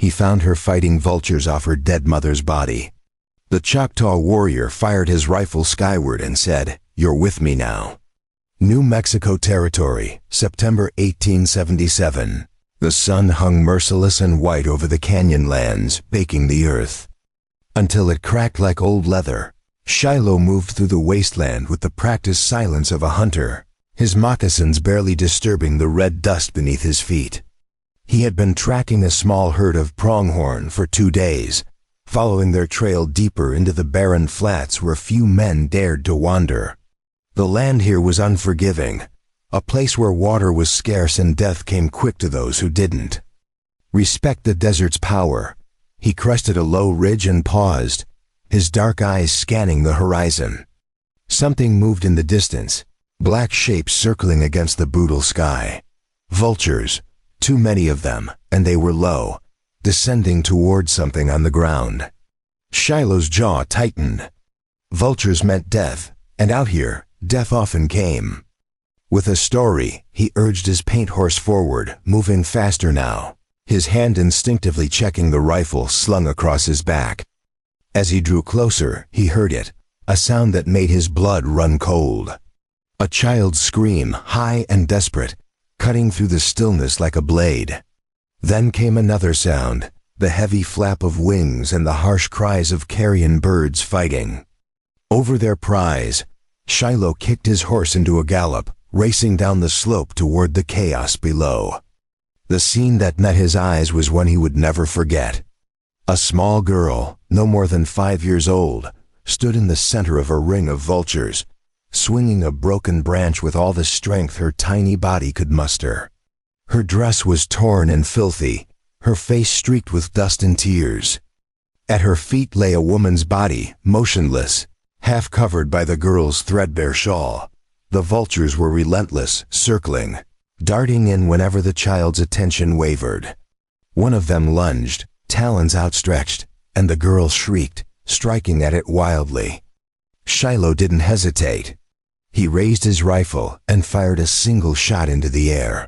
He found her fighting vultures off her dead mother's body. The Choctaw warrior fired his rifle skyward and said, "You're with me now." New Mexico Territory, September 1877. The sun hung merciless and white over the canyon lands, baking the earth. Until it cracked like old leather, Shiloh moved through the wasteland with the practiced silence of a hunter, his moccasins barely disturbing the red dust beneath his feet. He had been tracking a small herd of pronghorn for 2 days, following their trail deeper into the barren flats where few men dared to wander. The land here was unforgiving, a place where water was scarce and death came quick to those who didn't. Respect the desert's power. He crested a low ridge and paused, his dark eyes scanning the horizon. Something moved in the distance, black shapes circling against the brutal sky. Vultures, too many of them, and they were low, descending toward something on the ground. Shiloh's jaw tightened. Vultures meant death, and out here, death often came. With a story, he urged his paint horse forward, moving faster now, his hand instinctively checking the rifle slung across his back. As he drew closer, he heard it, a sound that made his blood run cold. A child's scream, high and desperate, cutting through the stillness like a blade. Then came another sound, the heavy flap of wings and the harsh cries of carrion birds fighting. Over their prize, Shiloh kicked his horse into a gallop, racing down the slope toward the chaos below. The scene that met his eyes was one he would never forget. A small girl, no more than 5 years old, stood in the center of a ring of vultures, swinging a broken branch with all the strength her tiny body could muster. Her dress was torn and filthy, her face streaked with dust and tears. At her feet lay a woman's body, motionless, half covered by the girl's threadbare shawl. The vultures were relentless, circling, darting in whenever the child's attention wavered. One of them lunged, talons outstretched, and the girl shrieked, striking at it wildly. Shiloh didn't hesitate. He raised his rifle and fired a single shot into the air.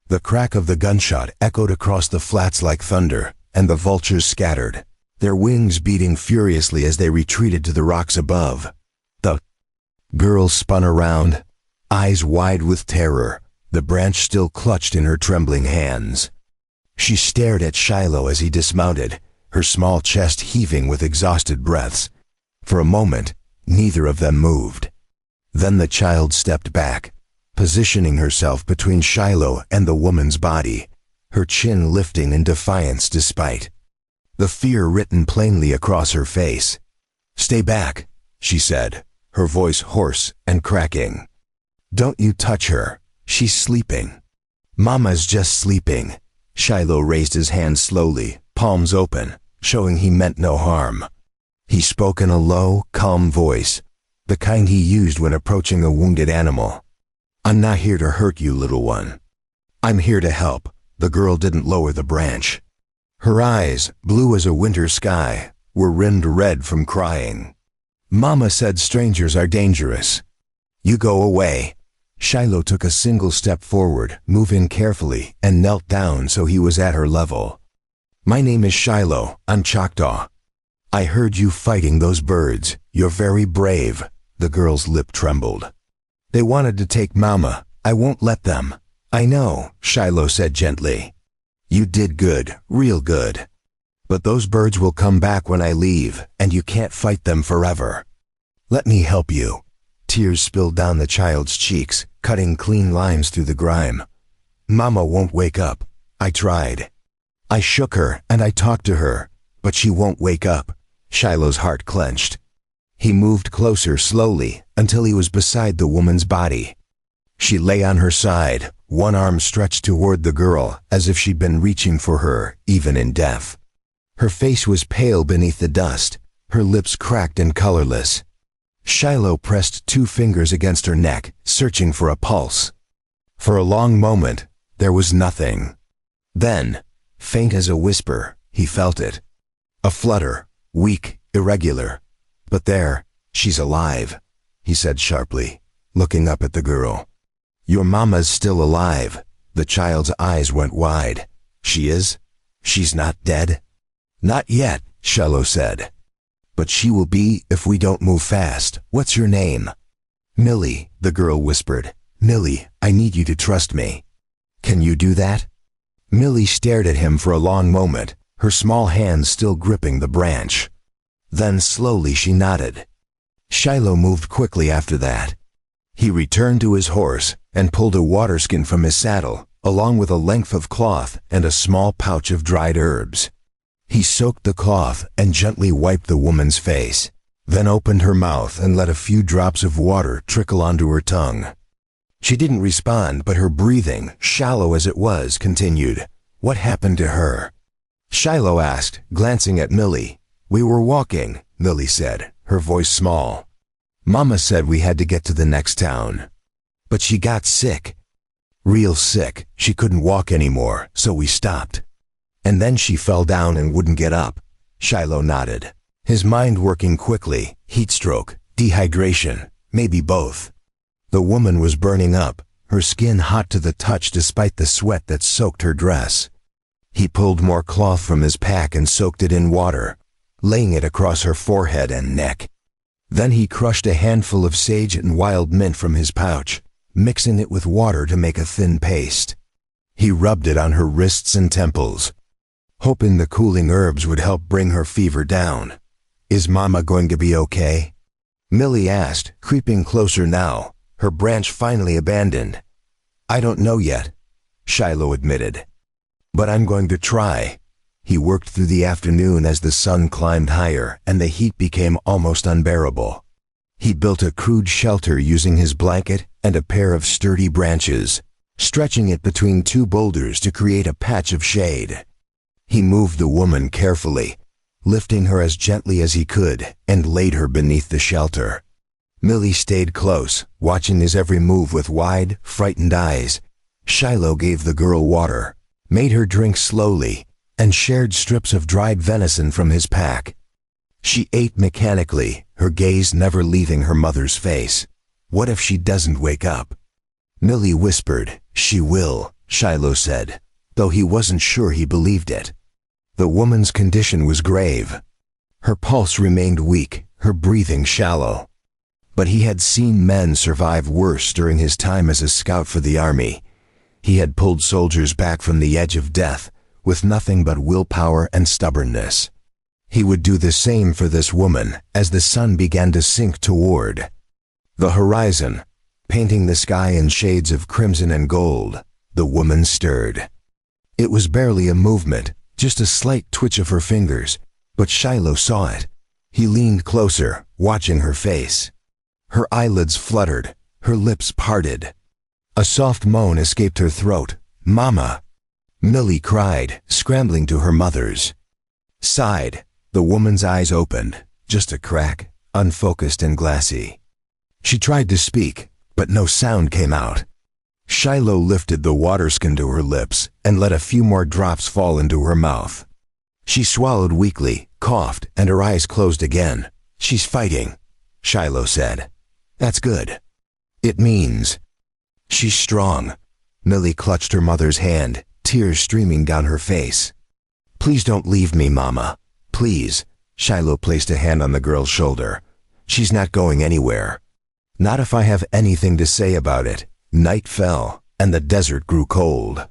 The crack of the gunshot echoed across the flats like thunder, and the vultures scattered, their wings beating furiously as they retreated to the rocks above. The girl spun around, eyes wide with terror, the branch still clutched in her trembling hands. She stared at Shiloh as he dismounted, her small chest heaving with exhausted breaths. For a moment, neither of them moved. Then the child stepped back, positioning herself between Shiloh and the woman's body, her chin lifting in defiance despite the fear written plainly across her face. "Stay back," she said, her voice hoarse and cracking. "Don't you touch her. She's sleeping." "Mama's just sleeping." Shiloh raised his hand slowly, palms open, showing he meant no harm. He spoke in a low, calm voice, the kind he used when approaching a wounded animal. "I'm not here to hurt you, little one. I'm here to help." The girl didn't lower the branch. Her eyes, blue as a winter sky, were rimmed red from crying. "Mama said strangers are dangerous. You go away." Shiloh took a single step forward, moving carefully, and knelt down so he was at her level. "My name is Shiloh. I'm Choctaw. I heard you fighting those birds. You're very brave." The girl's lip trembled. "They wanted to take Mama. I won't let them." "I know," Shiloh said gently. "You did good, real good. But those birds will come back when I leave, and you can't fight them forever. Let me help you." Tears spilled down the child's cheeks, cutting clean lines through the grime. "Mama won't wake up. I tried. I shook her and I talked to her, but she won't wake up." Shiloh's heart clenched. He moved closer slowly until he was beside the woman's body. She lay on her side, one arm stretched toward the girl as if she'd been reaching for her, even in death. Her face was pale beneath the dust, her lips cracked and colorless. Shiloh pressed 2 fingers against her neck, searching for a pulse. For a long moment, there was nothing. Then, faint as a whisper, he felt it. A flutter, weak, irregular. "But there, she's alive," he said sharply, looking up at the girl. "Your mama's still alive." The child's eyes went wide. "She is?" She's not dead? Not yet, Shiloh said. But she will be if we don't move fast. What's your name? Millie, the girl whispered. Millie, I need you to trust me. Can you do that? Millie stared at him for a long moment, her small hands still gripping the branch. Then slowly she nodded. Shiloh moved quickly after that. He returned to his horse and pulled a waterskin from his saddle, along with a length of cloth and a small pouch of dried herbs. He soaked the cloth and gently wiped the woman's face, then opened her mouth and let a few drops of water trickle onto her tongue. She didn't respond, but her breathing, shallow as it was, continued. What happened to her? Shiloh asked, glancing at Millie. We were walking, Millie said, her voice small. Mama said we had to get to the next town. But she got sick. Real sick. She couldn't walk anymore, so we stopped. And then she fell down and wouldn't get up. Shiloh nodded, his mind working quickly. Heat stroke, dehydration, maybe both. The woman was burning up, her skin hot to the touch despite the sweat that soaked her dress. He pulled more cloth from his pack and soaked it in water, laying it across her forehead and neck. Then he crushed a handful of sage and wild mint from his pouch, mixing it with water to make a thin paste. He rubbed it on her wrists and temples, hoping the cooling herbs would help bring her fever down. Is Mama going to be okay? Millie asked, creeping closer now, her branch finally abandoned. I don't know yet, Shiloh admitted. But I'm going to try. He worked through the afternoon as the sun climbed higher and the heat became almost unbearable. He built a crude shelter using his blanket and a pair of sturdy branches, stretching it between two boulders to create a patch of shade. He moved the woman carefully, lifting her as gently as he could, and laid her beneath the shelter. Millie stayed close, watching his every move with wide, frightened eyes. Shiloh gave the girl water, made her drink slowly, and shared strips of dried venison from his pack. She ate mechanically, her gaze never leaving her mother's face. What if she doesn't wake up? Millie whispered. She will, Shiloh said, though he wasn't sure he believed it. The woman's condition was grave. Her pulse remained weak, her breathing shallow. But he had seen men survive worse during his time as a scout for the army. He had pulled soldiers back from the edge of death with nothing but willpower and stubbornness. He would do the same for this woman as the sun began to sink toward the horizon, painting the sky in shades of crimson and gold. The woman stirred. It was barely a movement, just a slight twitch of her fingers, but Shiloh saw it. He leaned closer, watching her face. Her eyelids fluttered, her lips parted. A soft moan escaped her throat. Mama! Millie cried, scrambling to her mother's side. The woman's eyes opened, just a crack, unfocused and glassy. She tried to speak, but no sound came out. Shiloh lifted the waterskin to her lips and let a few more drops fall into her mouth. She swallowed weakly, coughed, and her eyes closed again. She's fighting, Shiloh said. That's good. It means she's strong. Millie clutched her mother's hand, tears streaming down her face. Please don't leave me, Mama. Please. Shiloh placed a hand on the girl's shoulder. She's not going anywhere. Not if I have anything to say about it. Night fell, and the desert grew cold.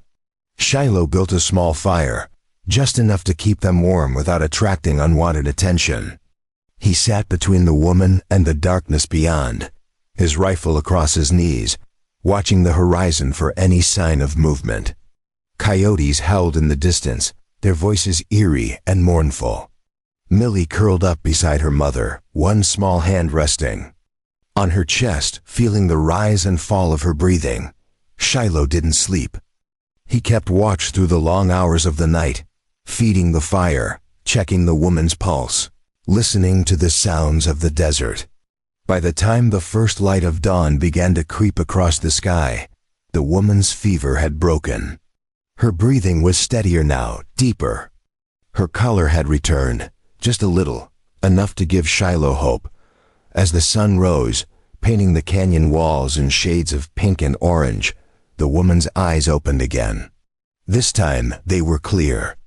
Shiloh built a small fire, just enough to keep them warm without attracting unwanted attention. He sat between the woman and the darkness beyond, his rifle across his knees, watching the horizon for any sign of movement. Coyotes howled in the distance, their voices eerie and mournful. Millie curled up beside her mother, one small hand resting on her chest, feeling the rise and fall of her breathing. Shiloh didn't sleep. He kept watch through the long hours of the night, feeding the fire, checking the woman's pulse, listening to the sounds of the desert. By the time the first light of dawn began to creep across the sky, the woman's fever had broken. Her breathing was steadier now, deeper. Her color had returned, just a little, enough to give Shiloh hope. As the sun rose, painting the canyon walls in shades of pink and orange, the woman's eyes opened again. This time they were clear.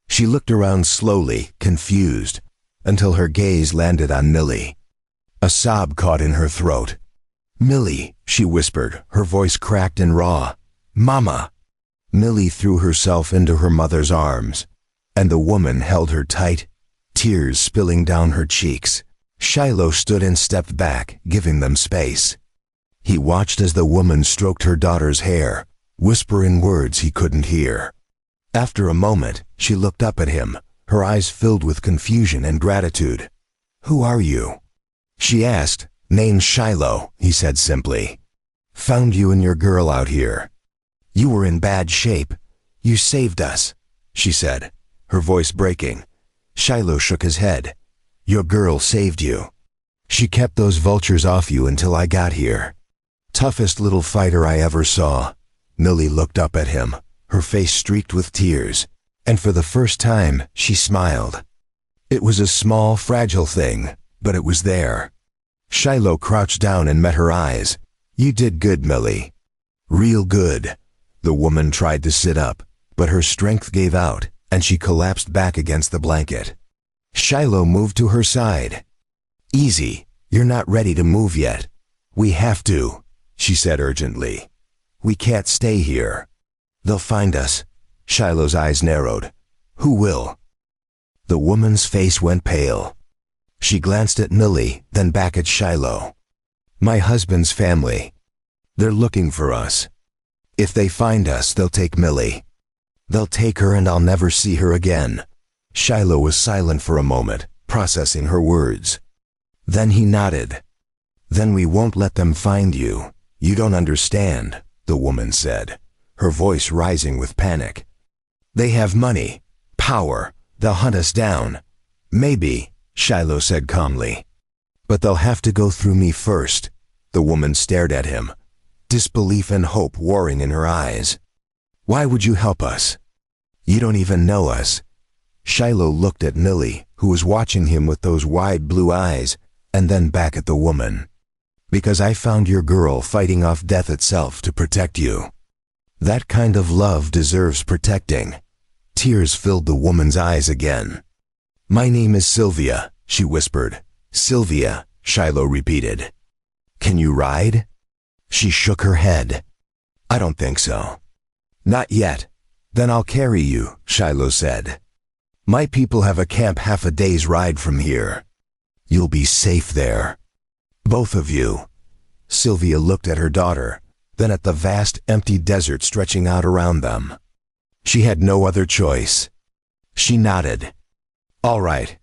She looked around slowly, confused, until her gaze landed on Millie. A sob caught in her throat. "Millie," she whispered, her voice cracked and raw. "Mama." Millie threw herself into her mother's arms, and the woman held her tight, tears spilling down her cheeks. Shiloh stood and stepped back, giving them space. He watched as the woman stroked her daughter's hair, whispering words he couldn't hear. After a moment, she looked up at him, her eyes filled with confusion and gratitude. "Who are you?" she asked. "Name's Shiloh," he said simply. "Found you and your girl out here. You were in bad shape. You saved us," she said, her voice breaking. Shiloh shook his head. "Your girl saved you. She kept those vultures off you until I got here. Toughest little fighter I ever saw." Millie looked up at him, her face streaked with tears, and for the first time, she smiled. It was a small, fragile thing, but it was there. Shiloh crouched down and met her eyes. "You did good, Millie. Real good." The woman tried to sit up, but her strength gave out, and she collapsed back against the blanket. Shiloh moved to her side. "Easy, you're not ready to move yet. We have to," she said urgently. "We can't stay here. They'll find us." Shiloh's eyes narrowed. "Who will?" The woman's face went pale. She glanced at Millie, then back at Shiloh. "My husband's family. They're looking for us. If they find us, they'll take Millie. They'll take her and I'll never see her again." Shiloh was silent for a moment, processing her words. Then he nodded. "Then we won't let them find you. You don't understand," the woman said, her voice rising with panic. "They have money, power. They'll hunt us down." "Maybe," Shiloh said calmly. "But they'll have to go through me first." The woman stared at him, disbelief and hope warring in her eyes. "Why would you help us? You don't even know us." Shiloh looked at Millie, who was watching him with those wide blue eyes, and then back at the woman. "Because I found your girl fighting off death itself to protect you. That kind of love deserves protecting." Tears filled the woman's eyes again. "My name is Sylvia," she whispered. "Sylvia," Shiloh repeated. "Can you ride?" She shook her head. "I don't think so." "Not yet. Then I'll carry you," Shiloh said. "My people have a camp half a day's ride from here. You'll be safe there. Both of you." Sylvia looked at her daughter, then at the vast, empty desert stretching out around them. She had no other choice. She nodded. "All right.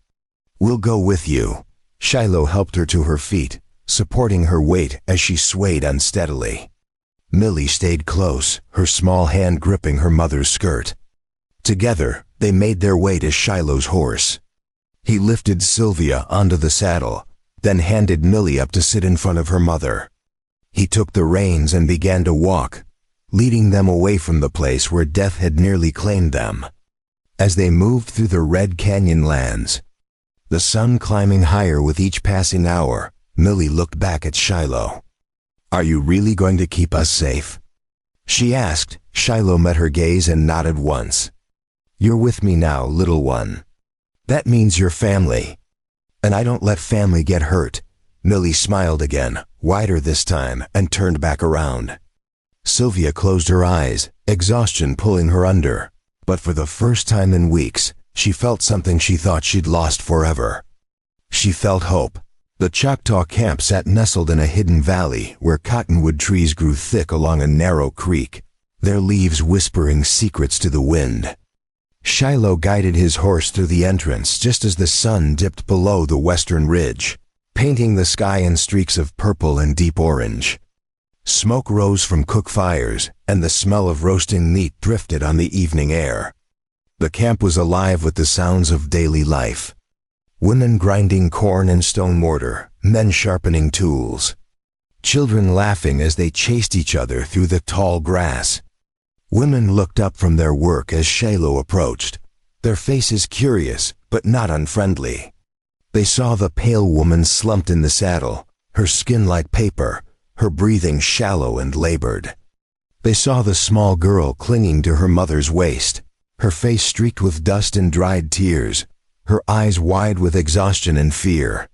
We'll go with you." Shiloh helped her to her feet, supporting her weight as she swayed unsteadily. Millie stayed close, her small hand gripping her mother's skirt. Together, they made their way to Shiloh's horse. He lifted Sylvia onto the saddle, then handed Millie up to sit in front of her mother. He took the reins and began to walk, leading them away from the place where death had nearly claimed them. As they moved through the red canyon lands, the sun climbing higher with each passing hour, Millie looked back at Shiloh. "Are you really going to keep us safe?" she asked. Shiloh met her gaze and nodded once. "You're with me now, little one. That means you're family. And I don't let family get hurt." Millie smiled again, wider this time, and turned back around. Sylvia closed her eyes, exhaustion pulling her under. But for the first time in weeks, she felt something she thought she'd lost forever. She felt hope. The Choctaw camp sat nestled in a hidden valley where cottonwood trees grew thick along a narrow creek, their leaves whispering secrets to the wind. Shiloh guided his horse through the entrance just as the sun dipped below the western ridge, painting the sky in streaks of purple and deep orange. Smoke rose from cook fires, and the smell of roasting meat drifted on the evening air. The camp was alive with the sounds of daily life. Women grinding corn in stone mortar, men sharpening tools. Children laughing as they chased each other through the tall grass. Women looked up from their work as Shiloh approached, their faces curious but not unfriendly. They saw the pale woman slumped in the saddle, her skin like paper, her breathing shallow and labored. They saw the small girl clinging to her mother's waist, her face streaked with dust and dried tears, her eyes wide with exhaustion and fear.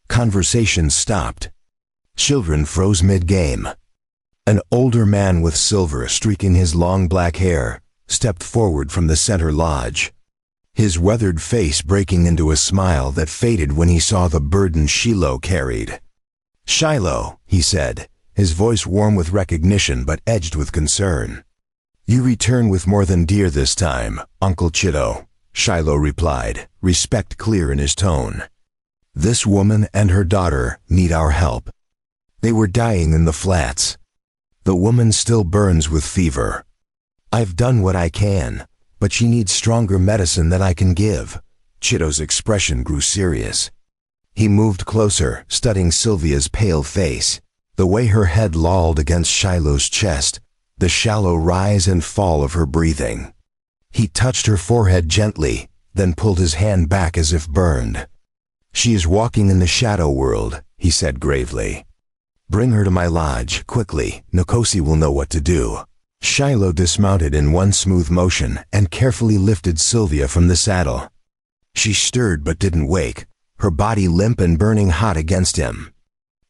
Conversation stopped. Children froze mid-game. An older man with silver streaking his long black hair stepped forward from the center lodge, his weathered face breaking into a smile that faded when he saw the burden Shiloh carried. "Shiloh," he said, his voice warm with recognition but edged with concern. "You return with more than deer this time, Uncle Chido," Shiloh replied, respect clear in his tone. "This woman and her daughter need our help. They were dying in the flats. The woman still burns with fever. I've done what I can, but she needs stronger medicine than I can give." Chido's expression grew serious. He moved closer, studying Sylvia's pale face, the way her head lolled against Shiloh's chest, the shallow rise and fall of her breathing. He touched her forehead gently, then pulled his hand back as if burned. "She is walking in the shadow world," he said gravely. "Bring her to my lodge, quickly. Nkosi will know what to do." Shiloh dismounted in one smooth motion and carefully lifted Sylvia from the saddle. She stirred but didn't wake, her body limp and burning hot against him.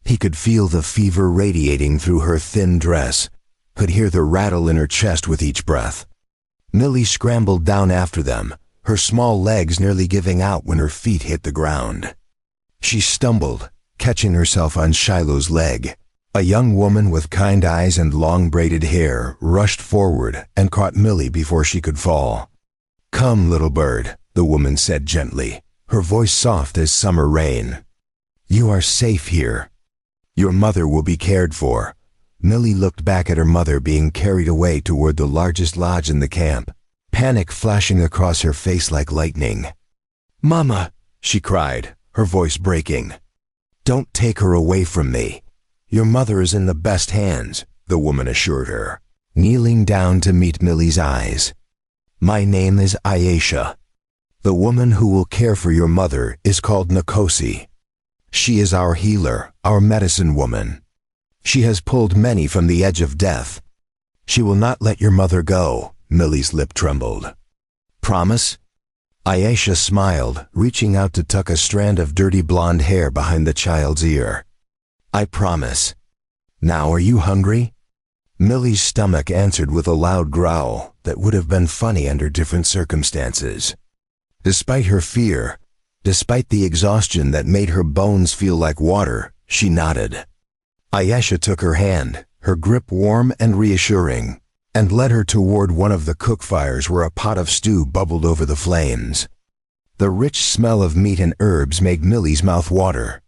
He could feel the fever radiating through her thin dress, could hear the rattle in her chest with each breath. Millie scrambled down after them, her small legs nearly giving out when her feet hit the ground. She stumbled, catching herself on Shiloh's leg. A young woman with kind eyes and long braided hair rushed forward and caught Millie before she could fall. "Come, little bird," the woman said gently, her voice soft as summer rain. "You are safe here. Your mother will be cared for." Millie looked back at her mother being carried away toward the largest lodge in the camp, panic flashing across her face like lightning. "Mama," she cried, her voice breaking. "Don't take her away from me. Your mother is in the best hands," the woman assured her, kneeling down to meet Millie's eyes. "My name is Ayesha. The woman who will care for your mother is called Nkosi. She is our healer, our medicine woman. She has pulled many from the edge of death. She will not let your mother go." Millie's lip trembled. "Promise?" Ayesha smiled, reaching out to tuck a strand of dirty blonde hair behind the child's ear. "I promise. Now are you hungry?" Millie's stomach answered with a loud growl that would have been funny under different circumstances. Despite her fear, despite the exhaustion that made her bones feel like water, she nodded. Ayesha took her hand, her grip warm and reassuring, and led her toward one of the cook fires where a pot of stew bubbled over the flames. The rich smell of meat and herbs made Millie's mouth water.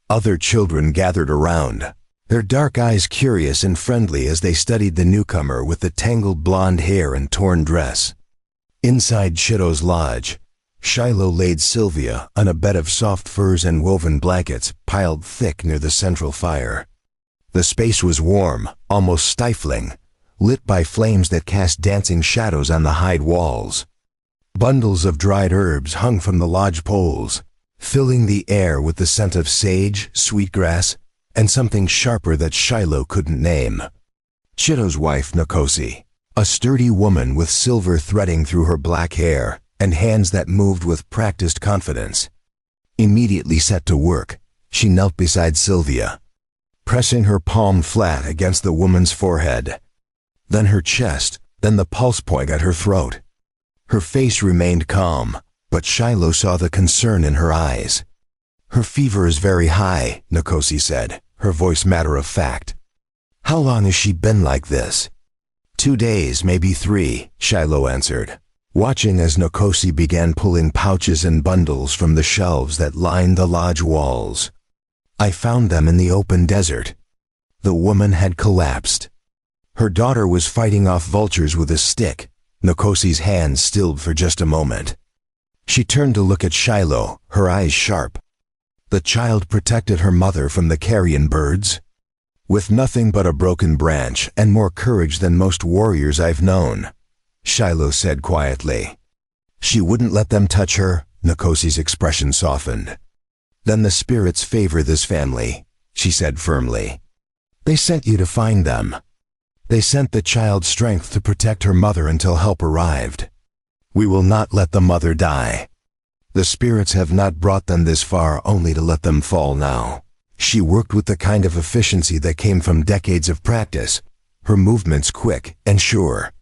Other children gathered around, their dark eyes curious and friendly as they studied the newcomer with the tangled blonde hair and torn dress. Inside Chido's lodge, Shiloh laid Sylvia on a bed of soft furs and woven blankets piled thick near the central fire. The space was warm, almost stifling, lit by flames that cast dancing shadows on the hide walls. Bundles of dried herbs hung from the lodge poles, filling the air with the scent of sage, sweetgrass, and something sharper that Shiloh couldn't name. Chido's wife, Nkosi, a sturdy woman with silver threading through her black hair and hands that moved with practiced confidence, immediately set to work. She knelt beside Sylvia, pressing her palm flat against the woman's forehead, then her chest, then the pulse point at her throat. Her face remained calm, but Shiloh saw the concern in her eyes. "Her fever is very high," Nkosi said, her voice matter of fact. "How long has she been like this?" 2 days, maybe 3, Shiloh answered, watching as Nkosi began pulling pouches and bundles from the shelves that lined the lodge walls. "I found them in the open desert." The woman had collapsed. Her daughter was fighting off vultures with a stick. Nkosi's hand stilled for just a moment. She turned to look at Shiloh, her eyes sharp. The child protected her mother from the carrion birds. "With nothing but a broken branch and more courage than most warriors I've known," Shiloh said quietly. "She wouldn't let them touch her." Nkosi's expression softened. "Then the spirits favor this family," she said firmly. "They sent you to find them. They sent the child's strength to protect her mother until help arrived." We will not let the mother die. The spirits have not brought them this far only to let them fall now. She worked with the kind of efficiency that came from decades of practice, her movements quick and sure.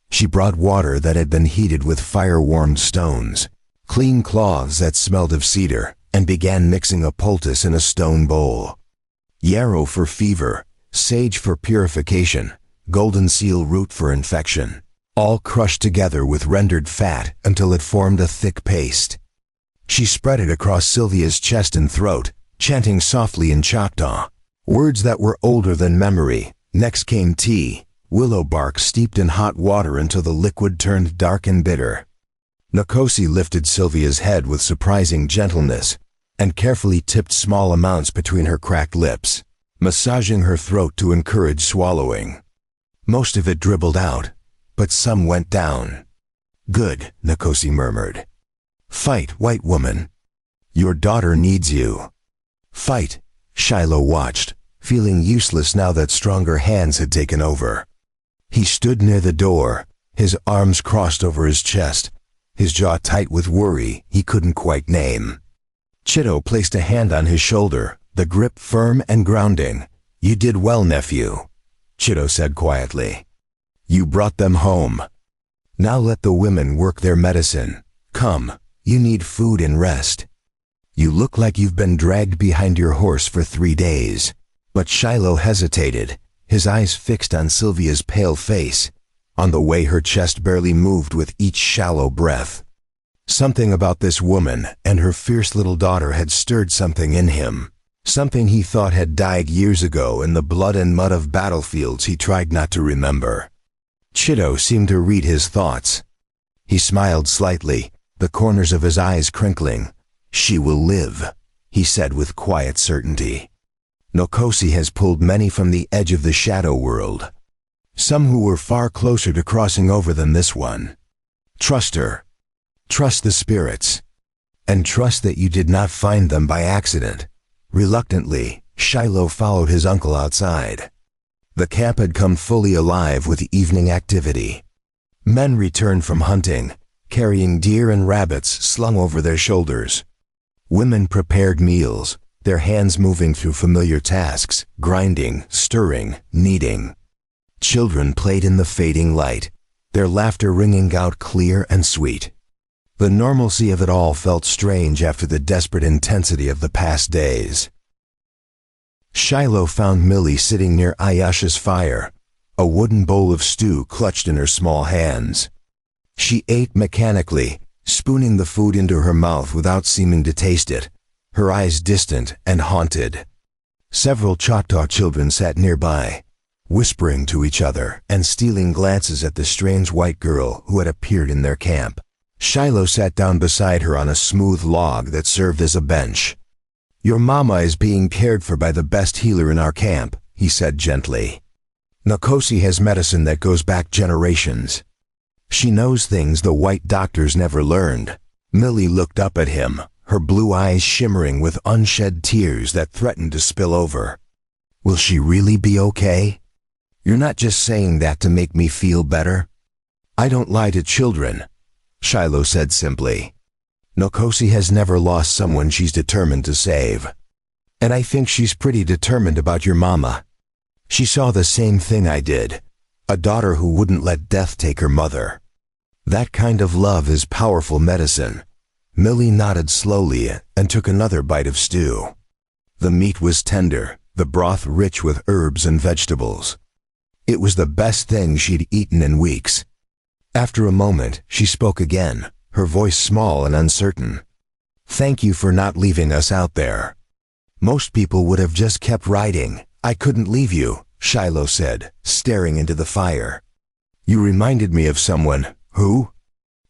She brought water that had been heated with fire-warmed stones, clean cloths that smelled of cedar, and began mixing a poultice in a stone bowl. Yarrow for fever, sage for purification, golden seal root for infection, all crushed together with rendered fat until it formed a thick paste. She spread it across Sylvia's chest and throat, chanting softly in Choctaw, words that were older than memory. Next came tea, willow bark steeped in hot water until the liquid turned dark and bitter. Nkosi lifted Sylvia's head with surprising gentleness and carefully tipped small amounts between her cracked lips, massaging her throat to encourage swallowing. Most of it dribbled out, but some went down. Good, Nkosi murmured. Fight, white woman. Your daughter needs you. Fight, Shiloh watched, feeling useless now that stronger hands had taken over. He stood near the door, his arms crossed over his chest, his jaw tight with worry he couldn't quite name. Chitto placed a hand on his shoulder, the grip firm and grounding. You did well, nephew, Chitto said quietly. You brought them home. Now let the women work their medicine. Come, you need food and rest. You look like you've been dragged behind your horse for 3 days. But Shiloh hesitated, his eyes fixed on Sylvia's pale face, on the way her chest barely moved with each shallow breath. Something about this woman and her fierce little daughter had stirred something in him, something he thought had died years ago in the blood and mud of battlefields he tried not to remember. Chitto seemed to read his thoughts. He smiled slightly, the corners of his eyes crinkling. She will live, he said with quiet certainty. Nkosi has pulled many from the edge of the shadow world, some who were far closer to crossing over than this one. Trust her. Trust the spirits. And trust that you did not find them by accident. Reluctantly, Shiloh followed his uncle outside. The camp had come fully alive with evening activity. Men returned from hunting, carrying deer and rabbits slung over their shoulders. Women prepared meals, their hands moving through familiar tasks, grinding, stirring, kneading. Children played in the fading light, their laughter ringing out clear and sweet. The normalcy of it all felt strange after the desperate intensity of the past days. Shiloh found Millie sitting near Ayesha's fire, a wooden bowl of stew clutched in her small hands. She ate mechanically, spooning the food into her mouth without seeming to taste it, her eyes distant and haunted. Several Choctaw children sat nearby, whispering to each other and stealing glances at the strange white girl who had appeared in their camp. Shiloh sat down beside her on a smooth log that served as a bench. Your mama is being cared for by the best healer in our camp, he said gently. Nkosi has medicine that goes back generations. She knows things the white doctors never learned. Millie looked up at him, her blue eyes shimmering with unshed tears that threatened to spill over. Will she really be okay? You're not just saying that to make me feel better? I don't lie to children, Shiloh said simply. Nkosi has never lost someone she's determined to save. And I think she's pretty determined about your mama. She saw the same thing I did, a daughter who wouldn't let death take her mother. That kind of love is powerful medicine. Millie nodded slowly and took another bite of stew. The meat was tender, the broth rich with herbs and vegetables. It was the best thing she'd eaten in weeks. After a moment, she spoke again, her voice small and uncertain. Thank you for not leaving us out there. Most people would have just kept riding. I couldn't leave you, Shiloh said, staring into the fire. You reminded me of someone. Who?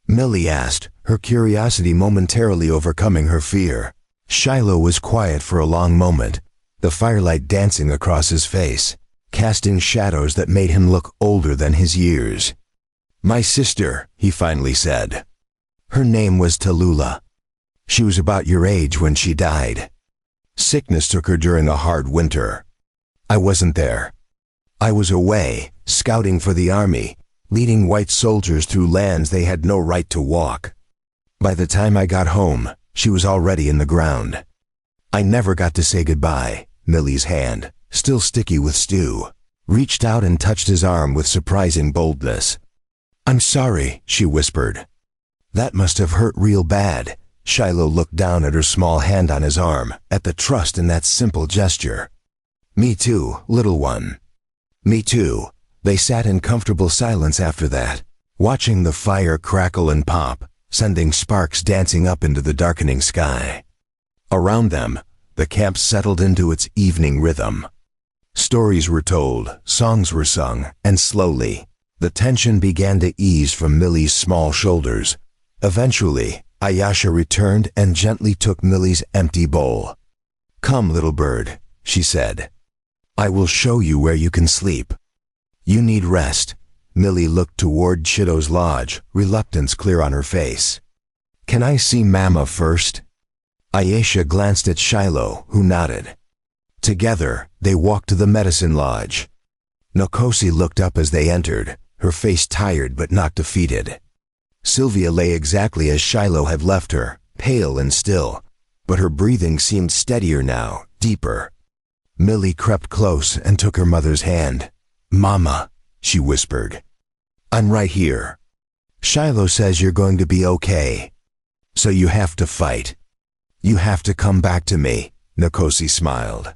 Millie asked, her curiosity momentarily overcoming her fear. Shiloh was quiet for a long moment, the firelight dancing across his face, casting shadows that made him look older than his years. My sister, he finally said. Her name was Tallulah. She was about your age when she died. Sickness took her during a hard winter. I wasn't there. I was away, scouting for the army, leading white soldiers through lands they had no right to walk. By the time I got home, she was already in the ground. I never got to say goodbye. Millie's hand, still sticky with stew, reached out and touched his arm with surprising boldness. "I'm sorry," she whispered. "That must have hurt real bad." Shiloh looked down at her small hand on his arm, at the trust in that simple gesture. "Me too, little one." "Me too." They sat in comfortable silence after that, watching the fire crackle and pop, sending sparks dancing up into the darkening sky. Around them, the camp settled into its evening rhythm. Stories were told, songs were sung, and slowly, the tension began to ease from Millie's small shoulders. Eventually, Ayesha returned and gently took Millie's empty bowl. "Come, little bird," she said. "I will show you where you can sleep. You need rest." Millie looked toward Chido's lodge, reluctance clear on her face. "Can I see Mama first?" Ayesha glanced at Shiloh, who nodded. Together, they walked to the medicine lodge. Nkosi looked up as they entered, her face tired but not defeated. Sylvia lay exactly as Shiloh had left her, pale and still, but her breathing seemed steadier now, deeper. Millie crept close and took her mother's hand. "Mama," she whispered. "I'm right here. Shiloh says you're going to be okay. So you have to fight. You have to come back to me," Nkosi smiled.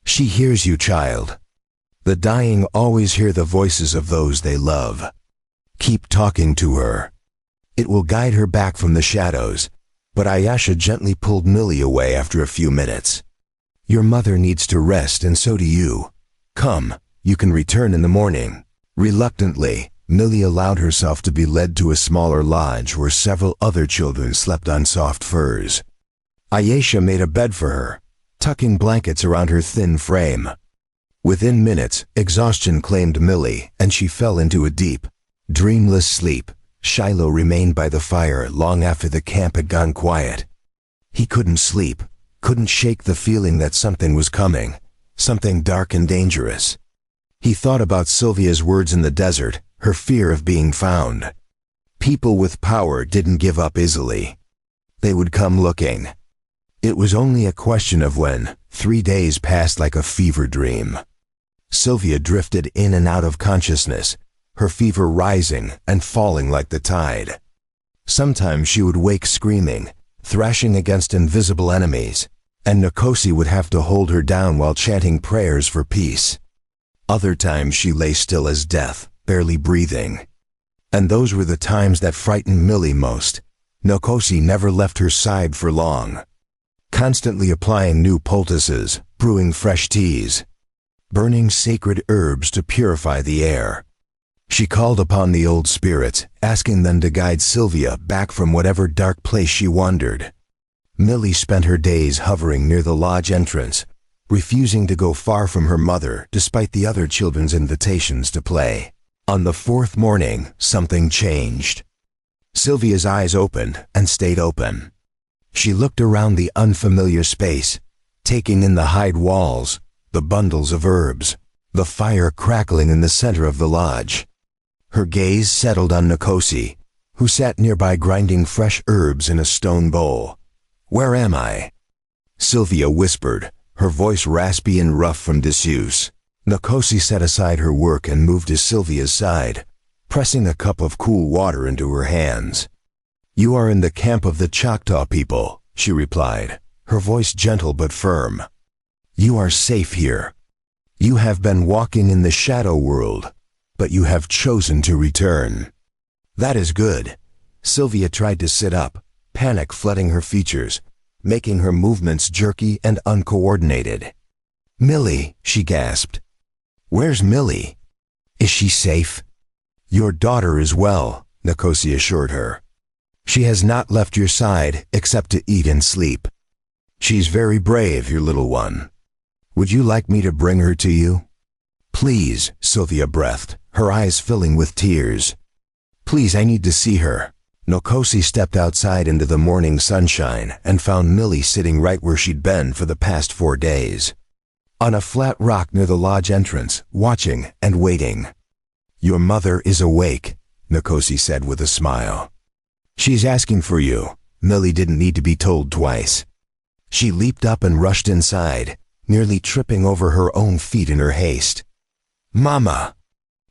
"She hears you, child. The dying always hear the voices of those they love. Keep talking to her. It will guide her back from the shadows." But Ayesha gently pulled Millie away after a few minutes. "Your mother needs to rest, and so do you. Come, you can return in the morning." Reluctantly, Millie allowed herself to be led to a smaller lodge where several other children slept on soft furs. Ayesha made a bed for her, tucking blankets around her thin frame. Within minutes, exhaustion claimed Millie, and she fell into a deep, dreamless sleep. Shiloh remained by the fire long after the camp had gone quiet. He couldn't sleep, couldn't shake the feeling that something was coming, something dark and dangerous. He thought about Sylvia's words in the desert, her fear of being found. People with power didn't give up easily. They would come looking. It was only a question of when. 3 days passed like a fever dream. Sylvia drifted in and out of consciousness, her fever rising and falling like the tide. Sometimes she would wake screaming, thrashing against invisible enemies, and Nkosi would have to hold her down while chanting prayers for peace. Other times she lay still as death, barely breathing. And those were the times that frightened Millie most. Nkosi never left her side for long, constantly applying new poultices, brewing fresh teas, burning sacred herbs to purify the air. She called upon the old spirits, asking them to guide Sylvia back from whatever dark place she wandered. Millie spent her days hovering near the lodge entrance, refusing to go far from her mother despite the other children's invitations to play. On the 4th morning, something changed. Sylvia's eyes opened and stayed open. She looked around the unfamiliar space, taking in the hide walls, the bundles of herbs, the fire crackling in the center of the lodge. Her gaze settled on Nkosi, who sat nearby grinding fresh herbs in a stone bowl. "Where am I?" Sylvia whispered, her voice raspy and rough from disuse. Nkosi set aside her work and moved to Sylvia's side, pressing a cup of cool water into her hands. "You are in the camp of the Choctaw people," she replied, her voice gentle but firm. "You are safe here. You have been walking in the shadow world, but you have chosen to return." "That is good." Sylvia tried to sit up, panic flooding her features, making her movements jerky and uncoordinated. "Millie," she gasped. "Where's Millie? Is she safe?" "Your daughter is well," Nkosi assured her. "She has not left your side except to eat and sleep. She's very brave, your little one. Would you like me to bring her to you?" "Please," Sylvia breathed, her eyes filling with tears. "Please, I need to see her." Nkosi stepped outside into the morning sunshine and found Millie sitting right where she'd been for the past 4 days. On a flat rock near the lodge entrance, watching and waiting. Your mother is awake, Nkosi said with a smile. She's asking for you. Millie didn't need to be told twice. She leaped up and rushed inside, nearly tripping over her own feet in her haste. Mama!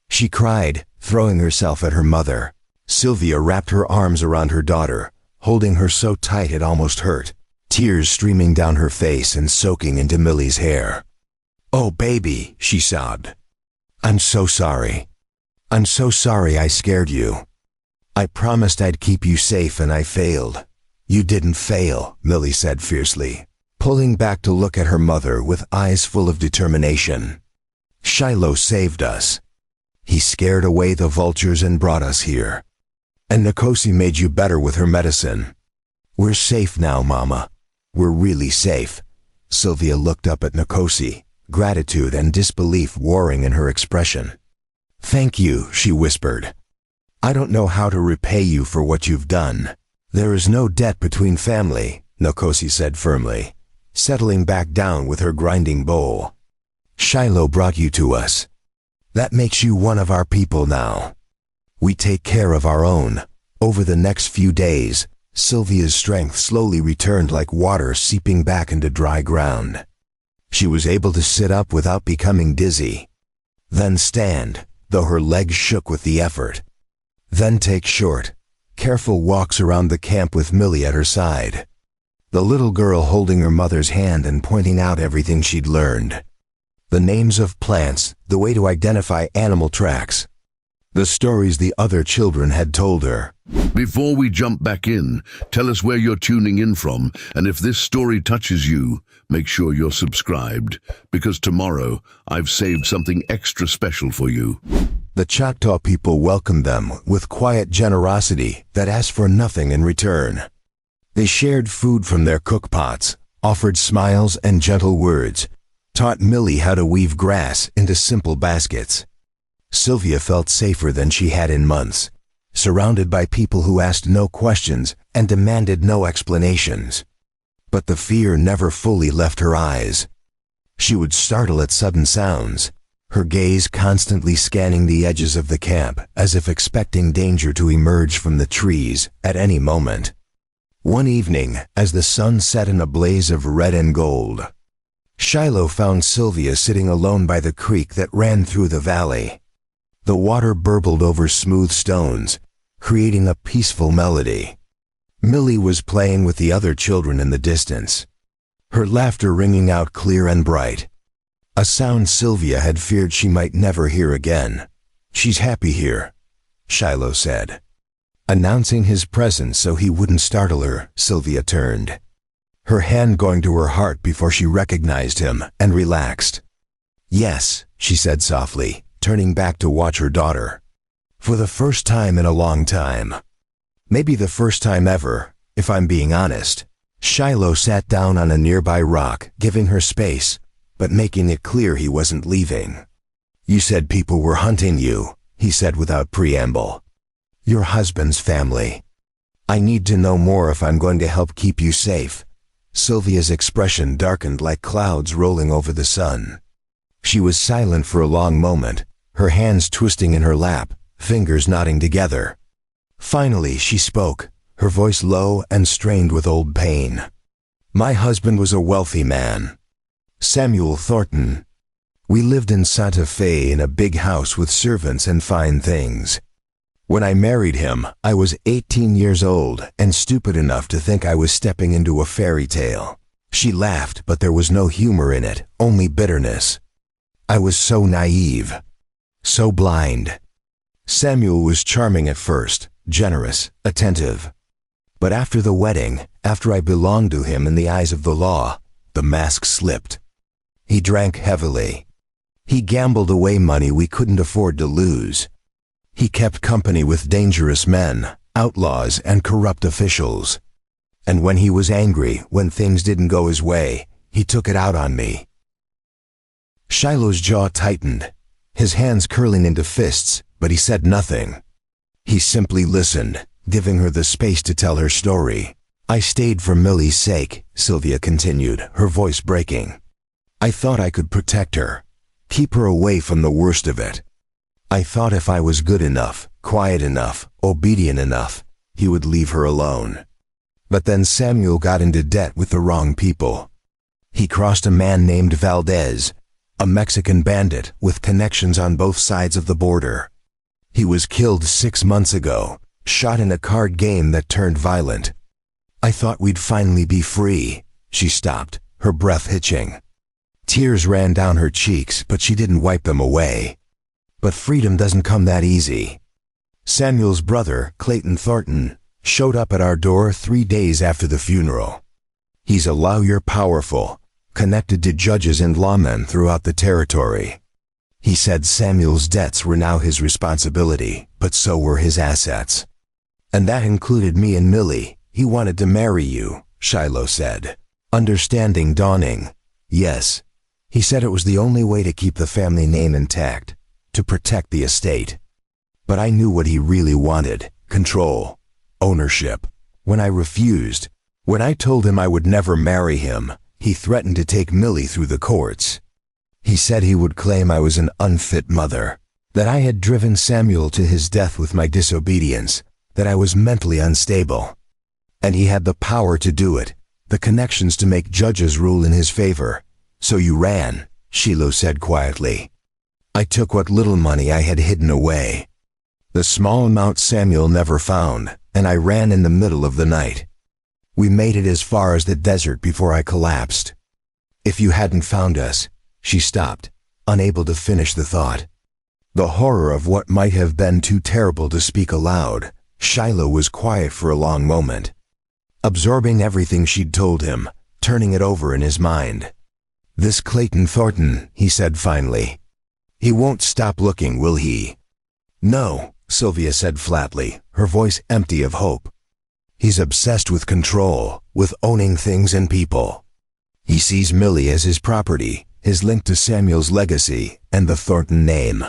She cried, throwing herself at her mother. Sylvia wrapped her arms around her daughter, holding her so tight it almost hurt, tears streaming down her face and soaking into Millie's hair. Oh, baby, she sobbed. I'm so sorry. I'm so sorry I scared you. I promised I'd keep you safe and I failed. You didn't fail, Millie said fiercely, pulling back to look at her mother with eyes full of determination. Shiloh saved us. He scared away the vultures and brought us here. And Nkosi made you better with her medicine. We're safe now, Mama. We're really safe. Sylvia looked up at Nkosi, gratitude and disbelief warring in her expression. Thank you, she whispered. I don't know how to repay you for what you've done. There is no debt between family, Nkosi said firmly, settling back down with her grinding bowl. Shiloh brought you to us. That makes you one of our people now. We take care of our own. Over the next few days, Sylvia's strength slowly returned like water seeping back into dry ground. She was able to sit up without becoming dizzy. Then stand, though her legs shook with the effort. Then take short, careful walks around the camp with Millie at her side. The little girl holding her mother's hand and pointing out everything she'd learned. The names of plants, the way to identify animal tracks. The stories the other children had told her. Before we jump back in, tell us where you're tuning in from, and if this story touches you, make sure you're subscribed, because tomorrow I've saved something extra special for you. The Choctaw people welcomed them with quiet generosity that asked for nothing in return. They shared food from their cookpots, offered smiles and gentle words, taught Millie how to weave grass into simple baskets. Sylvia felt safer than she had in months, surrounded by people who asked no questions and demanded no explanations. But the fear never fully left her eyes. She would startle at sudden sounds, her gaze constantly scanning the edges of the camp as if expecting danger to emerge from the trees at any moment. One evening, as the sun set in a blaze of red and gold, Shiloh found Sylvia sitting alone by the creek that ran through the valley. The water burbled over smooth stones, creating a peaceful melody. Millie was playing with the other children in the distance, her laughter ringing out clear and bright. A sound Sylvia had feared she might never hear again. She's happy here, Shiloh said. Announcing his presence so he wouldn't startle her, Sylvia turned, her hand going to her heart before she recognized him and relaxed. Yes, she said softly, turning back to watch her daughter. For the first time in a long time. Maybe the first time ever, if I'm being honest. Shiloh sat down on a nearby rock, giving her space, but making it clear he wasn't leaving. You said people were hunting you, he said without preamble. Your husband's family. I need to know more if I'm going to help keep you safe. Sylvia's expression darkened like clouds rolling over the sun. She was silent for a long moment, her hands twisting in her lap, fingers knotting together. Finally, she spoke, her voice low and strained with old pain. My husband was a wealthy man. Samuel Thornton. We lived in Santa Fe in a big house with servants and fine things. When I married him, I was 18 years old and stupid enough to think I was stepping into a fairy tale. She laughed, but there was no humor in it, only bitterness. I was so naive, so blind. Samuel was charming at first, generous, attentive. But after the wedding, after I belonged to him in the eyes of the law, the mask slipped. He drank heavily. He gambled away money we couldn't afford to lose. He kept company with dangerous men, outlaws, and corrupt officials. And when he was angry, when things didn't go his way, he took it out on me. Shiloh's jaw tightened, his hands curling into fists, but he said nothing. He simply listened, giving her the space to tell her story. I stayed for Millie's sake, Sylvia continued, her voice breaking. I thought I could protect her, keep her away from the worst of it. I thought if I was good enough, quiet enough, obedient enough, he would leave her alone. But then Samuel got into debt with the wrong people. He crossed a man named Valdez, a Mexican bandit with connections on both sides of the border. He was killed 6 months ago, shot in a card game that turned violent. I thought we'd finally be free. She stopped, her breath hitching. Tears ran down her cheeks, but she didn't wipe them away. But freedom doesn't come that easy. Samuel's brother, Clayton Thornton, showed up at our door 3 days after the funeral. He's a lawyer powerful, connected to judges and lawmen throughout the territory. He said Samuel's debts were now his responsibility, but so were his assets. And that included me and Millie. He wanted to marry you, Shiloh said, understanding dawning. Yes, he said it was the only way to keep the family name intact, to protect the estate. But I knew what he really wanted, control, ownership. When I refused, when I told him I would never marry him, he threatened to take Millie through the courts. He said he would claim I was an unfit mother, that I had driven Samuel to his death with my disobedience, that I was mentally unstable. And he had the power to do it, the connections to make judges rule in his favor. So you ran, Shiloh said quietly. I took what little money I had hidden away, the small amount Samuel never found, and I ran in the middle of the night. We made it as far as the desert before I collapsed. If you hadn't found us, she stopped, unable to finish the thought. The horror of what might have been too terrible to speak aloud. Shiloh was quiet for a long moment, absorbing everything she'd told him, turning it over in his mind. This Clayton Thornton, he said finally. He won't stop looking, will he? No, Sylvia said flatly, her voice empty of hope. He's obsessed with control, with owning things and people. He sees Millie as his property, his link to Samuel's legacy and the Thornton name.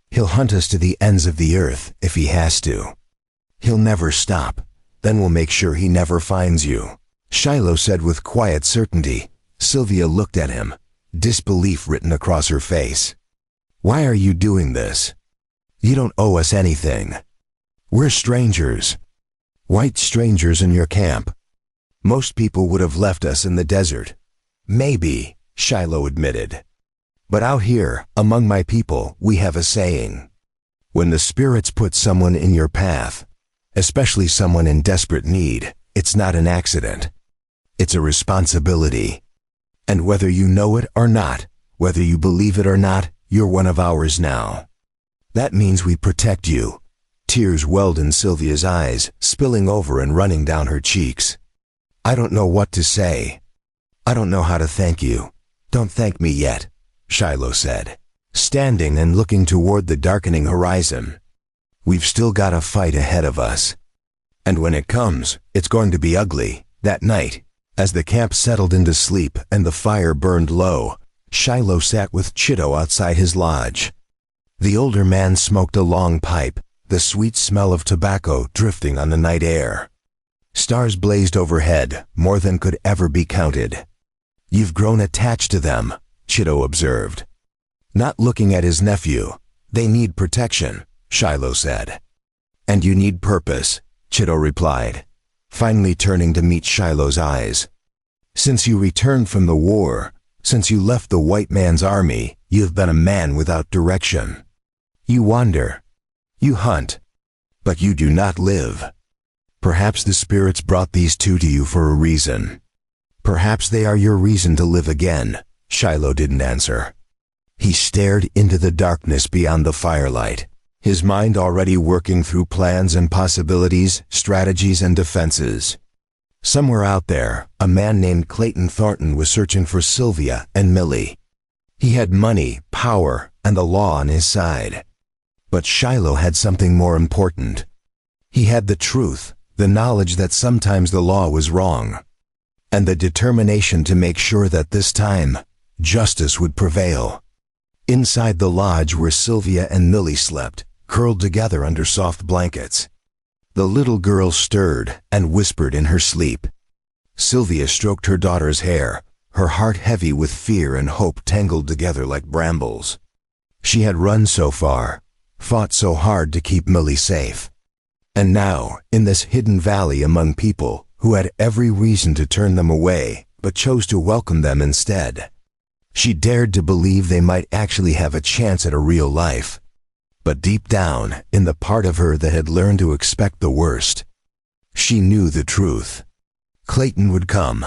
He'll hunt us to the ends of the earth if he has to. He'll never stop. Then we'll make sure he never finds you, Shiloh said with quiet certainty. Sylvia looked at him, disbelief written across her face. Why are you doing this? You don't owe us anything. We're strangers. White strangers in your camp. Most people would have left us in the desert. Maybe, Shiloh admitted. But out here, among my people, we have a saying. When the spirits put someone in your path, especially someone in desperate need, it's not an accident. It's a responsibility. And whether you know it or not, whether you believe it or not, you're one of ours now. That means we protect you. Tears welled in Sylvia's eyes, spilling over and running down her cheeks. I don't know what to say. I don't know how to thank you. Don't thank me yet, Shiloh said, standing and looking toward the darkening horizon. We've still got a fight ahead of us. And when it comes, it's going to be ugly. That night, as the camp settled into sleep and the fire burned low, Shiloh sat with Chitto outside his lodge. The older man smoked a long pipe, the sweet smell of tobacco drifting on the night air. Stars blazed overhead, more than could ever be counted. You've grown attached to them, Chitto observed. Not looking at his nephew. They need protection, Shiloh said. And you need purpose, Chitto replied, finally turning to meet Shiloh's eyes. Since you returned from the war, since you left the white man's army, you've been a man without direction. You wander. You hunt. But you do not live. Perhaps the spirits brought these two to you for a reason. Perhaps they are your reason to live again. Shiloh didn't answer. He stared into the darkness beyond the firelight, his mind already working through plans and possibilities, strategies and defenses. Somewhere out there, a man named Clayton Thornton was searching for Sylvia and Millie. He had money, power, and the law on his side. But Shiloh had something more important. He had the truth, the knowledge that sometimes the law was wrong, and the determination to make sure that this time, justice would prevail. Inside the lodge where Sylvia and Millie slept, curled together under soft blankets. The little girl stirred and whispered in her sleep. Sylvia stroked her daughter's hair, her heart heavy with fear and hope tangled together like brambles. She had run so far, fought so hard to keep Millie safe. And now, in this hidden valley among people who had every reason to turn them away, but chose to welcome them instead, she dared to believe they might actually have a chance at a real life. But deep down, in the part of her that had learned to expect the worst, she knew the truth. Clayton would come.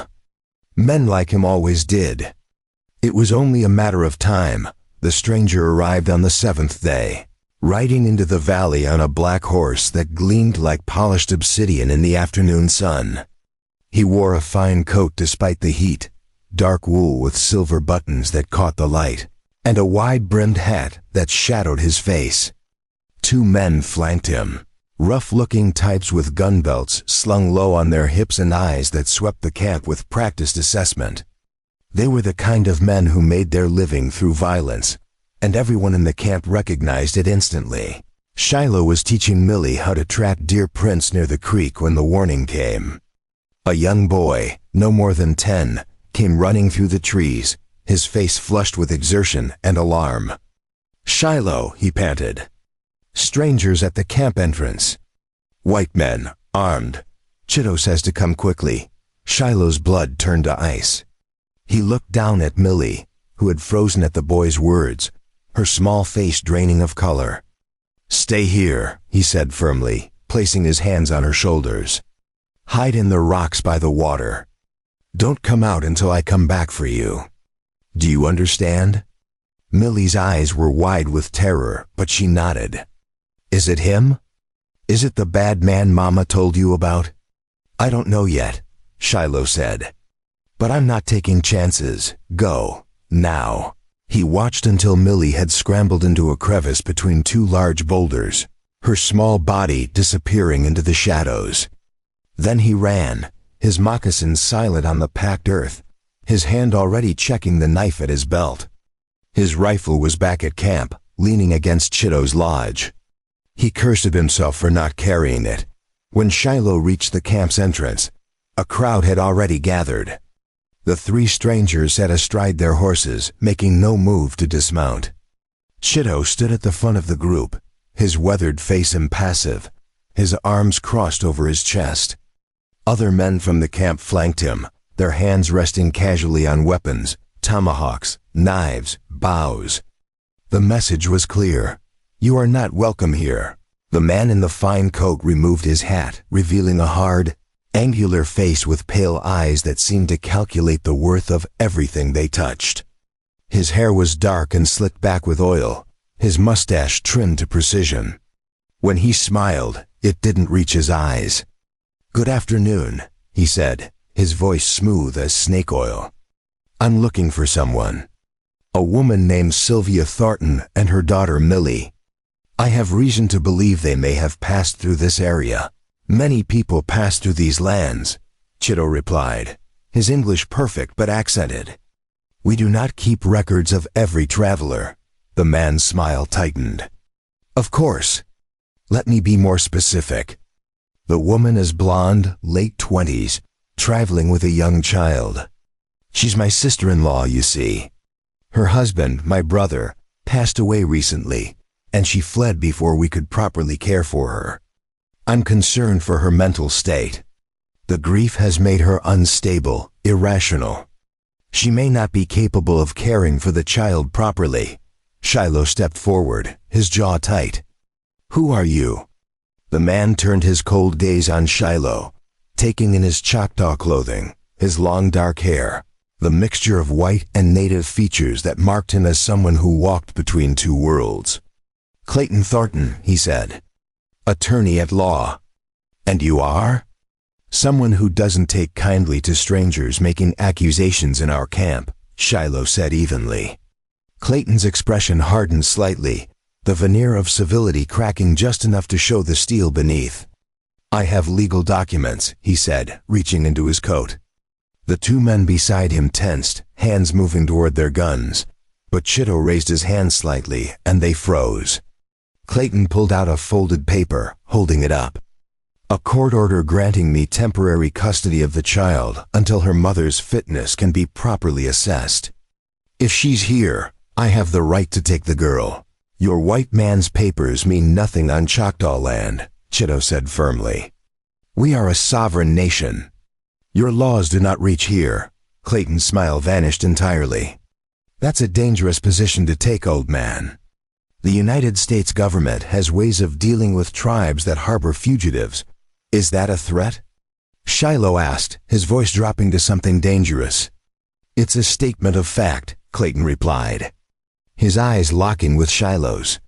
Men like him always did. It was only a matter of time. The stranger arrived on the 7th day, riding into the valley on a black horse that gleamed like polished obsidian in the afternoon sun. He wore a fine coat despite the heat, dark wool with silver buttons that caught the light, and a wide-brimmed hat that shadowed his face. 2 men flanked him, rough-looking types with gun belts slung low on their hips and eyes that swept the camp with practiced assessment. They were the kind of men who made their living through violence, and everyone in the camp recognized it instantly. Shiloh was teaching Millie how to track deer prints near the creek when the warning came. A young boy, no more than 10, came running through the trees, his face flushed with exertion and alarm. "Shiloh," he panted. "Strangers at the camp entrance. White men, armed. Chitto says to come quickly." Shiloh's blood turned to ice. He looked down at Millie, who had frozen at the boy's words, her small face draining of color. "Stay here," he said firmly, placing his hands on her shoulders. "Hide in the rocks by the water. Don't come out until I come back for you. Do you understand?" Millie's eyes were wide with terror, but she nodded. "Is it him? Is it the bad man Mama told you about?" "I don't know yet," Shiloh said. "But I'm not taking chances. Go, now." He watched until Millie had scrambled into a crevice between 2 large boulders, her small body disappearing into the shadows. Then he ran, his moccasins silent on the packed earth, his hand already checking the knife at his belt. His rifle was back at camp, leaning against Chitto's lodge. He cursed at himself for not carrying it. When Shiloh reached the camp's entrance, a crowd had already gathered. The 3 strangers sat astride their horses, making no move to dismount. Chitto stood at the front of the group, his weathered face impassive, his arms crossed over his chest. Other men from the camp flanked him, their hands resting casually on weapons, tomahawks, knives, bows. The message was clear. "You are not welcome here." The man in the fine coat removed his hat, revealing a hard, angular face with pale eyes that seemed to calculate the worth of everything they touched. His hair was dark and slicked back with oil, his mustache trimmed to precision. When he smiled, it didn't reach his eyes. "Good afternoon," he said, his voice smooth as snake oil. "I'm looking for someone. A woman named Sylvia Thornton and her daughter Millie. I have reason to believe they may have passed through this area." "Many people pass through these lands," Chitto replied, his English perfect but accented. "We do not keep records of every traveler." The man's smile tightened. "Of course. Let me be more specific. The woman is blonde, late 20s, traveling with a young child. She's my sister-in-law, you see. Her husband, my brother, passed away recently, and she fled before we could properly care for her. I'm concerned for her mental state. The grief has made her unstable, irrational. She may not be capable of caring for the child properly." Shiloh stepped forward, his jaw tight. "Who are you?" The man turned his cold gaze on Shiloh, taking in his Choctaw clothing, his long dark hair, the mixture of white and native features that marked him as someone who walked between 2 worlds. "Clayton Thornton," he said. "Attorney at law." "And you are?" "Someone who doesn't take kindly to strangers making accusations in our camp," Shiloh said evenly. Clayton's expression hardened slightly, the veneer of civility cracking just enough to show the steel beneath. "I have legal documents," he said, reaching into his coat. The 2 men beside him tensed, hands moving toward their guns, but Chitto raised his hand slightly, and they froze. Clayton pulled out a folded paper, holding it up. "A court order granting me temporary custody of the child until her mother's fitness can be properly assessed. If she's here, I have the right to take the girl. Your white man's papers mean nothing on Choctaw land, Chitto said firmly. We are a sovereign nation. Your laws do not reach here. Clayton's smile vanished entirely. That's a dangerous position to take, old man. The United States government has ways of dealing with tribes that harbor fugitives. Is that a threat? Shiloh asked, his voice dropping to something dangerous. It's a statement of fact, Clayton replied, his eyes locking with Shiloh's.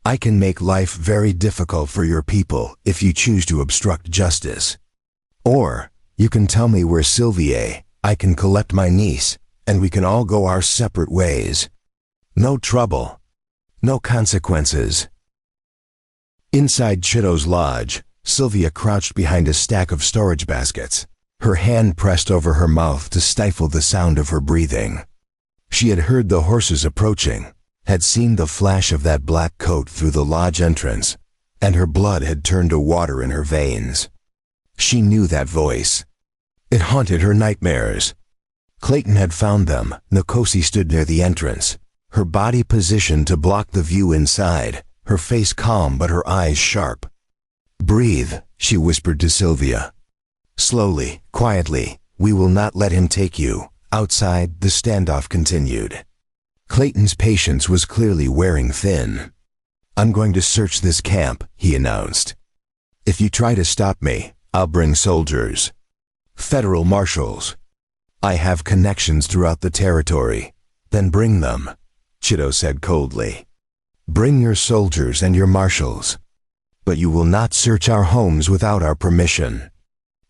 I can make life very difficult for your people if you choose to obstruct justice. Or, you can tell me where Sylvia, I can collect my niece, and we can all go our separate ways. No trouble. No consequences. Inside Chitto's lodge, Sylvia crouched behind a stack of storage baskets, her hand pressed over her mouth to stifle the sound of her breathing. She had heard the horses approaching, had seen the flash of that black coat through the lodge entrance, and her blood had turned to water in her veins. She knew that voice. It haunted her nightmares. Clayton had found them. Nkosi stood near the entrance, her body positioned to block the view inside, her face calm but her eyes sharp. Breathe, she whispered to Sylvia. Slowly, quietly, we will not let him take you. Outside, the standoff continued. Clayton's patience was clearly wearing thin. I'm going to search this camp, he announced. If you try to stop me, I'll bring soldiers. Federal marshals. I have connections throughout the territory. Then bring them, Chitto said coldly. Bring your soldiers and your marshals. But you will not search our homes without our permission.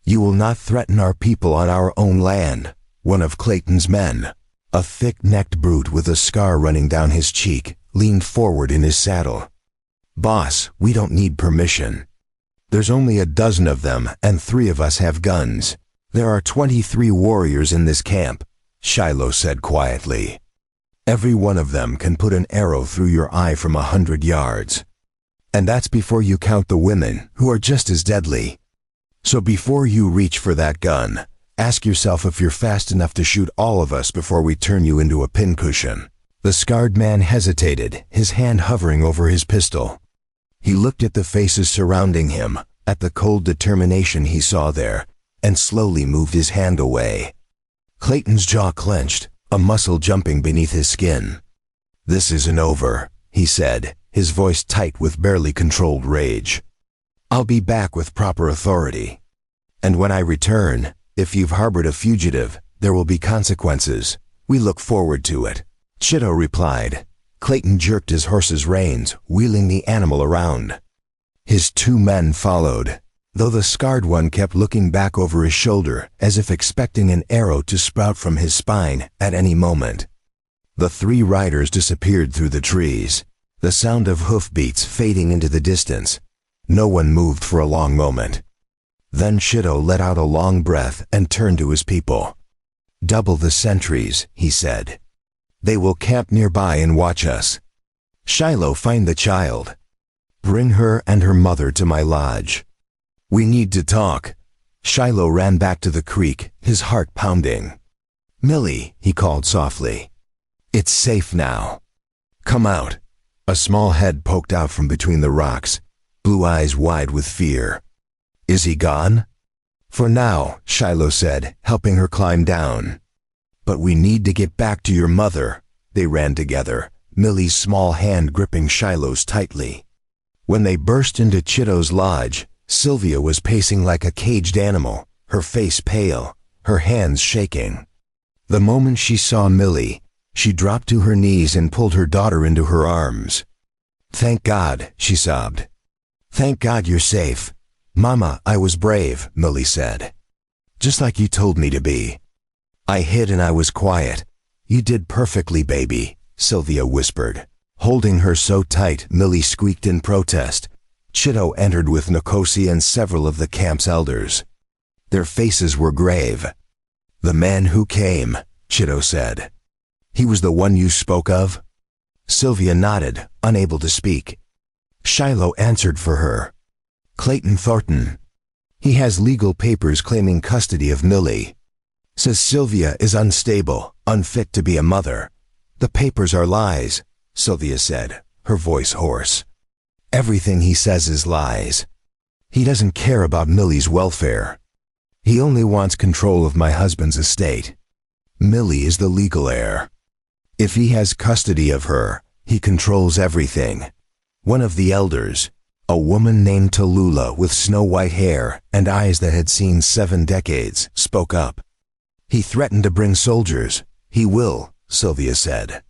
You will not threaten our people on our own land. One of Clayton's men, a thick-necked brute with a scar running down his cheek, leaned forward in his saddle. Boss, we don't need permission. There's only a dozen of them, and 3 of us have guns. There are 23 warriors in this camp, Shiloh said quietly. Every one of them can put an arrow through your eye from 100 yards. And that's before you count the women, who are just as deadly. So before you reach for that gun, ask yourself if you're fast enough to shoot all of us before we turn you into a pincushion. The scarred man hesitated, his hand hovering over his pistol. He looked at the faces surrounding him, at the cold determination he saw there, and slowly moved his hand away. Clayton's jaw clenched, a muscle jumping beneath his skin. This isn't over, he said, his voice tight with barely controlled rage. I'll be back with proper authority. And when I return, if you've harbored a fugitive, there will be consequences. We look forward to it. Chitto replied. Clayton jerked his horse's reins, wheeling the animal around. His 2 men followed, though the scarred one kept looking back over his shoulder as if expecting an arrow to sprout from his spine at any moment. The 3 riders disappeared through the trees, the sound of hoofbeats fading into the distance. No one moved for a long moment. Then Chitto let out a long breath and turned to his people. Double the sentries, he said. They will camp nearby and watch us. Shiloh, find the child. Bring her and her mother to my lodge. We need to talk. Shiloh ran back to the creek, his heart pounding. Millie, he called softly. It's safe now. Come out. A small head poked out from between the rocks, blue eyes wide with fear. Is he gone? For now, Shiloh said, helping her climb down. But we need to get back to your mother. They ran together, Millie's small hand gripping Shiloh's tightly. When they burst into Chitto's lodge, Sylvia was pacing like a caged animal, her face pale, her hands shaking. The moment she saw Millie, she dropped to her knees and pulled her daughter into her arms. Thank God, she sobbed. Thank God you're safe. Mama, I was brave, Millie said. Just like you told me to be. I hid and I was quiet. You did perfectly, baby, Sylvia whispered. Holding her so tight, Millie squeaked in protest. Chitto entered with Nkosi and several of the camp's elders. Their faces were grave. The man who came, Chitto said. He was the one you spoke of? Sylvia nodded, unable to speak. Shiloh answered for her. Clayton Thornton. He has legal papers claiming custody of Millie. Says Sylvia is unstable, unfit to be a mother. The papers are lies, Sylvia said, her voice hoarse. Everything he says is lies. He doesn't care about Millie's welfare. He only wants control of my husband's estate. Millie is the legal heir. If he has custody of her, he controls everything. One of the elders, a woman named Tallulah with snow-white hair and eyes that had seen 7 decades, spoke up. He threatened to bring soldiers. He will, Sylvia said.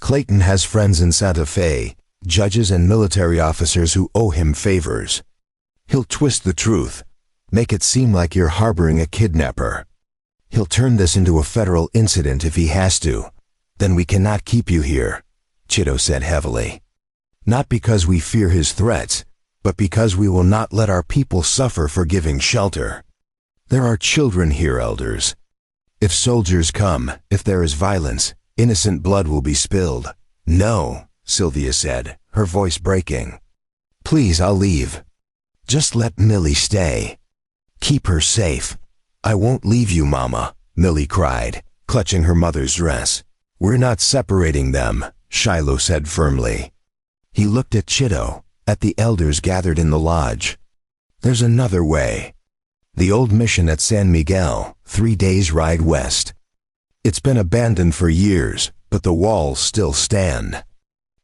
Clayton has friends in Santa Fe, judges and military officers who owe him favors. He'll twist the truth, make it seem like you're harboring a kidnapper. He'll turn this into a federal incident if he has to. Then we cannot keep you here, Chitto said heavily. Not because we fear his threats, but because we will not let our people suffer for giving shelter. There are children here, elders. If soldiers come, if there is violence, innocent blood will be spilled. No, Sylvia said, her voice breaking. Please, I'll leave. Just let Millie stay. Keep her safe. I won't leave you, Mama, Millie cried, clutching her mother's dress. We're not separating them, Shiloh said firmly. He looked at Chitto, at the elders gathered in the lodge. There's another way. The old mission at San Miguel, 3 days' ride west. It's been abandoned for years, but the walls still stand.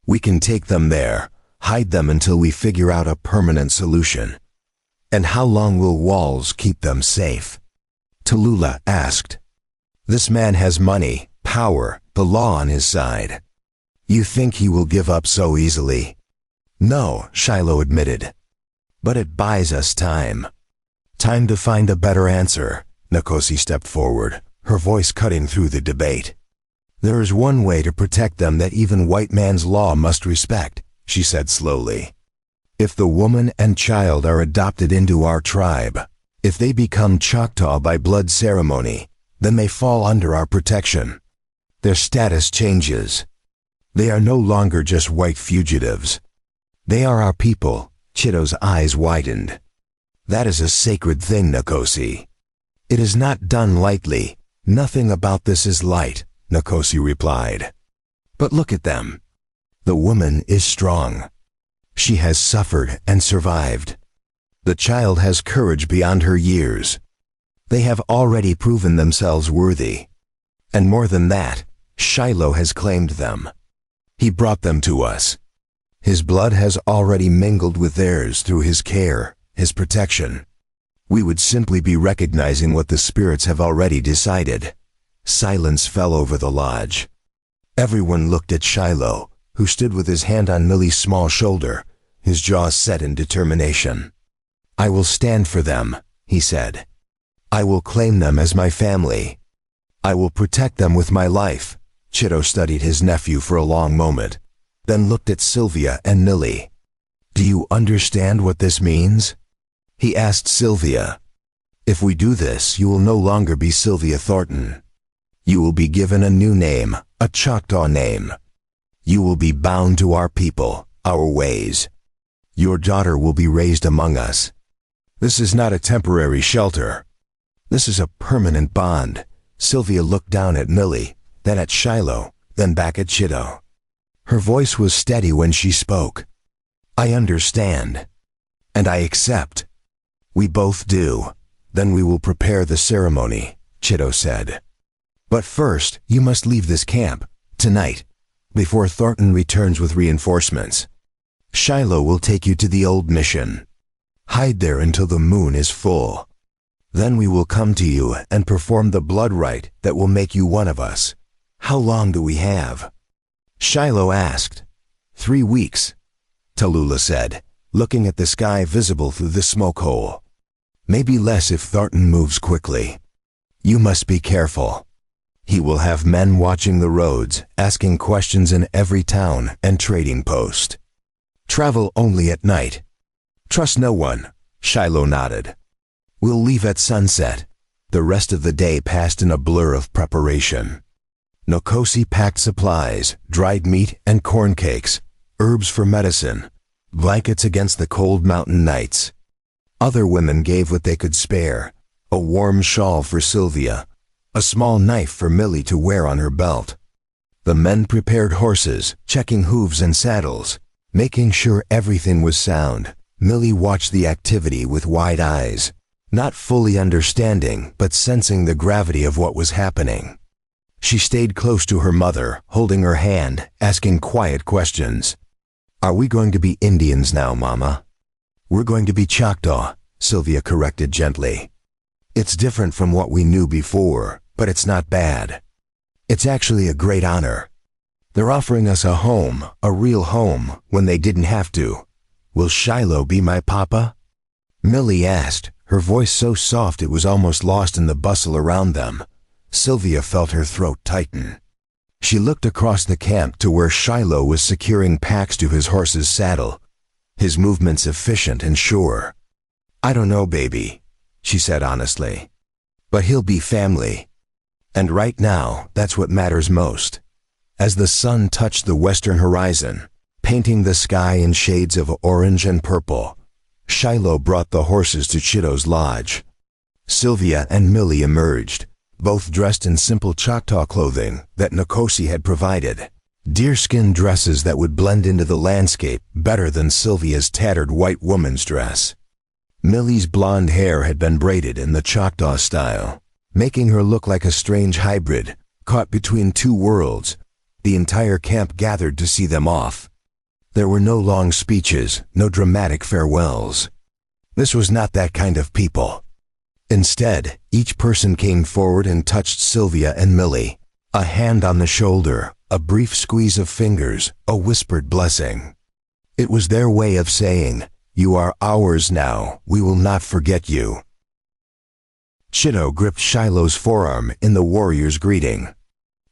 We can take them there, hide them until we figure out a permanent solution. And how long will walls keep them safe? Tallulah asked. This man has money, power, the law on his side. You think he will give up so easily? No, Shiloh admitted. But it buys us time. Time to find a better answer. Nkosi stepped forward, her voice cutting through the debate. There is one way to protect them that even white man's law must respect, she said slowly. If the woman and child are adopted into our tribe, if they become Choctaw by blood ceremony, then they fall under our protection. Their status changes. They are no longer just white fugitives. They are our people. Chitto's eyes widened. That is a sacred thing, Nkosi. It is not done lightly. Nothing about this is light, Nkosi replied. But look at them. The woman is strong. She has suffered and survived. The child has courage beyond her years. They have already proven themselves worthy. And more than that, Shiloh has claimed them. He brought them to us. His blood has already mingled with theirs through his care, his protection. We would simply be recognizing what the spirits have already decided. Silence fell over the lodge. Everyone looked at Shiloh, who stood with his hand on Millie's small shoulder, his jaws set in determination. I will stand for them, he said. I will claim them as my family. I will protect them with my life. Chitto studied his nephew for a long moment, then looked at Sylvia and Millie. Do you understand what this means? He asked Sylvia. If we do this, you will no longer be Sylvia Thornton. You will be given a new name, a Choctaw name. You will be bound to our people, our ways. Your daughter will be raised among us. This is not a temporary shelter. This is a permanent bond. Sylvia looked down at Millie, then at Shiloh, then back at Chitto. Her voice was steady when she spoke. I understand. And I accept. We both do. Then we will prepare the ceremony, Chitto said. But first, you must leave this camp, tonight, before Thornton returns with reinforcements. Shiloh will take you to the old mission. Hide there until the moon is full. Then we will come to you and perform the blood rite that will make you one of us. How long do we have? Shiloh asked. 3 weeks, Tallulah said, looking at the sky visible through the smoke hole. Maybe less if Thornton moves quickly. You must be careful. He will have men watching the roads, asking questions in every town and trading post. Travel only at night. Trust no one, Shiloh nodded. We'll leave at sunset. The rest of the day passed in a blur of preparation. Nkosi packed supplies, dried meat and corn cakes, herbs for medicine, blankets against the cold mountain nights. Other women gave what they could spare, a warm shawl for Sylvia, a small knife for Millie to wear on her belt. The men prepared horses, checking hooves and saddles, making sure everything was sound. Millie watched the activity with wide eyes, not fully understanding but sensing the gravity of what was happening. She stayed close to her mother, holding her hand, asking quiet questions. "Are we going to be Indians now, Mama?" "We're going to be Choctaw," Sylvia corrected gently. "It's different from what we knew before, but it's not bad. It's actually a great honor. They're offering us a home, a real home, when they didn't have to. Will Shiloh be my papa?" Millie asked, her voice so soft it was almost lost in the bustle around them. Sylvia felt her throat tighten. She looked across the camp to where Shiloh was securing packs to his horse's saddle, his movements efficient and sure. "I don't know, baby," she said honestly. "But he'll be family. And right now, that's what matters most." As the sun touched the western horizon, painting the sky in shades of orange and purple, Shiloh brought the horses to Chido's lodge. Sylvia and Millie emerged, both dressed in simple Choctaw clothing that Nkosi had provided, deerskin dresses that would blend into the landscape better than Sylvia's tattered white woman's dress. Millie's blonde hair had been braided in the Choctaw style, making her look like a strange hybrid, caught between two worlds. The entire camp gathered to see them off. There were no long speeches, no dramatic farewells. This was not that kind of people. Instead, each person came forward and touched Sylvia and Millie. A hand on the shoulder, a brief squeeze of fingers, a whispered blessing. It was their way of saying, "You are ours now, we will not forget you." Chido gripped Shiloh's forearm in the warrior's greeting.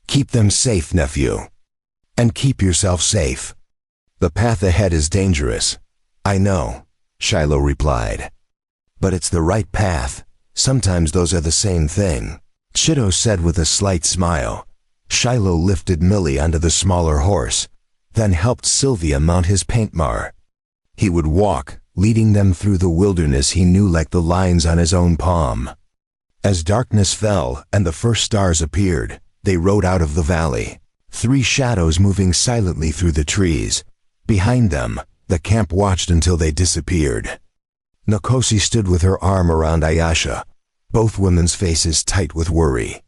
"Keep them safe, nephew. And keep yourself safe. The path ahead is dangerous." "I know," Shiloh replied. "But it's the right path. Sometimes those are the same thing," Chido said with a slight smile. Shiloh lifted Millie onto the smaller horse, then helped Sylvia mount his paintmar. He would walk, leading them through the wilderness he knew like the lines on his own palm. As darkness fell and the first stars appeared, they rode out of the valley, 3 shadows moving silently through the trees. Behind them, the camp watched until they disappeared. Nkosi stood with her arm around Ayasha, both women's faces tight with worry.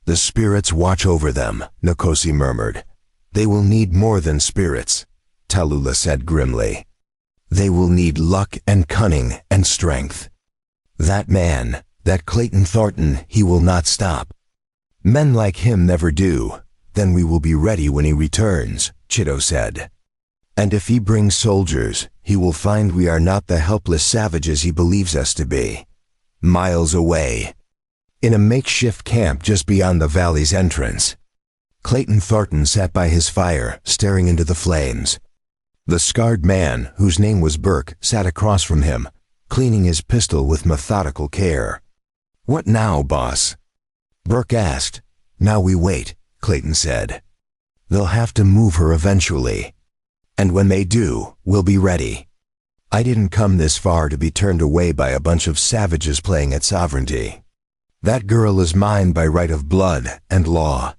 "The spirits watch over them," Nkosi murmured. "They will need more than spirits," Tallulah said grimly. "They will need luck and cunning and strength. That man, that Clayton Thornton, he will not stop. Men like him never do. Then we will be ready when he returns," Chido said. "And if he brings soldiers, he will find we are not the helpless savages he believes us to be." Miles away, in a makeshift camp just beyond the valley's entrance, Clayton Thornton sat by his fire, staring into the flames. The scarred man, whose name was Burke, sat across from him, cleaning his pistol with methodical care. "What now, boss?" Burke asked. "Now we wait," Clayton said. "They'll have to move her eventually. And when they do, we'll be ready. I didn't come this far to be turned away by a bunch of savages playing at sovereignty. That girl is mine by right of blood and law.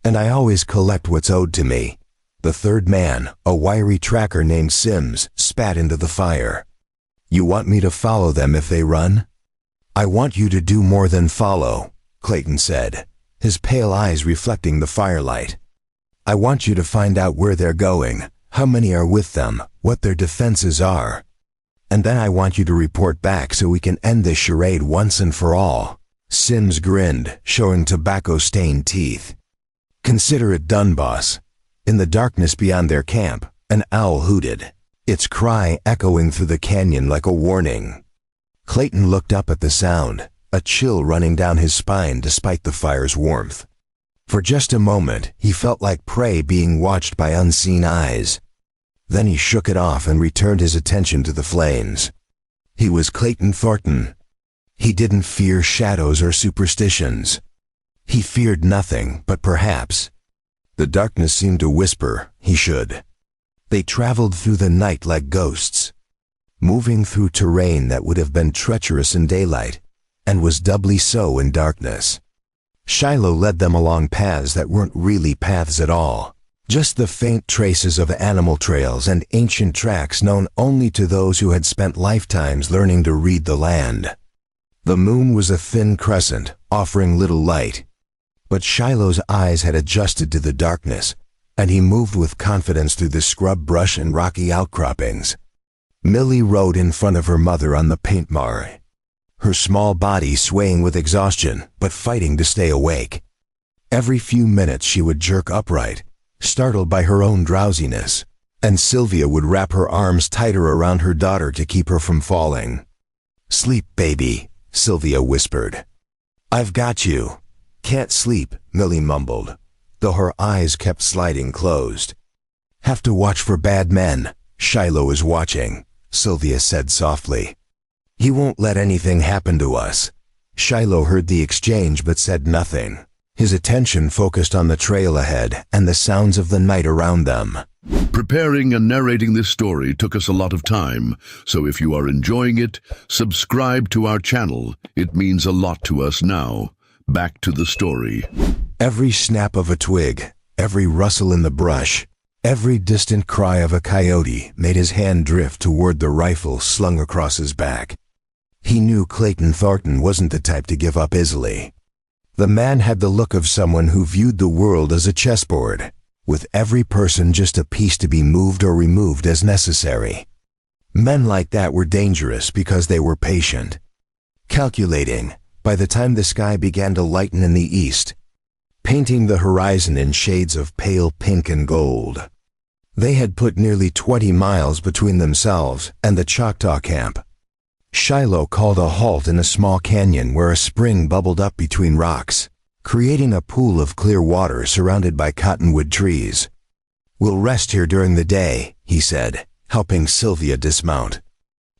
And I always collect what's owed to me." The third man, a wiry tracker named Sims, spat into the fire. "You want me to follow them if they run?" "I want you to do more than follow," Clayton said, his pale eyes reflecting the firelight. "I want you to find out where they're going, how many are with them, what their defenses are. And then I want you to report back so we can end this charade once and for all." Sims grinned, showing tobacco-stained teeth. "Consider it done, boss." In the darkness beyond their camp, an owl hooted, its cry echoing through the canyon like a warning. Clayton looked up at the sound, a chill running down his spine despite the fire's warmth. For just a moment, he felt like prey being watched by unseen eyes. Then he shook it off and returned his attention to the flames. He was Clayton Thornton. He didn't fear shadows or superstitions. He feared nothing, but perhaps. The darkness seemed to whisper he should. They traveled through the night like ghosts, moving through terrain that would have been treacherous in daylight, and was doubly so in darkness. Shiloh led them along paths that weren't really paths at all, just the faint traces of animal trails and ancient tracks known only to those who had spent lifetimes learning to read the land. The moon was a thin crescent, offering little light. But Shiloh's eyes had adjusted to the darkness, and he moved with confidence through the scrub brush and rocky outcroppings. Millie rode in front of her mother on the paint mar, her small body swaying with exhaustion but fighting to stay awake. Every few minutes she would jerk upright, startled by her own drowsiness, and Sylvia would wrap her arms tighter around her daughter to keep her from falling. "Sleep, baby," Sylvia whispered. "I've got you." "Can't sleep," Millie mumbled, though her eyes kept sliding closed. "Have to watch for bad men. Shiloh is watching," Sylvia said softly. "He won't let anything happen to us." Shiloh heard the exchange but said nothing. His attention focused on the trail ahead and the sounds of the night around them. Preparing and narrating this story took us a lot of time, so if you are enjoying it, subscribe to our channel. It means a lot to us now. Back to the story. Every snap of a twig, every rustle in the brush, every distant cry of a coyote made his hand drift toward the rifle slung across his back. He knew Clayton Thornton wasn't the type to give up easily. The man had the look of someone who viewed the world as a chessboard, with every person just a piece to be moved or removed as necessary. Men like that were dangerous because they were patient, calculating. By the time the sky began to lighten in the east, painting the horizon in shades of pale pink and gold, they had put nearly 20 miles between themselves and the Choctaw camp. Shiloh called a halt in a small canyon where a spring bubbled up between rocks, creating a pool of clear water surrounded by cottonwood trees. "We'll rest here during the day," he said, helping Sylvia dismount.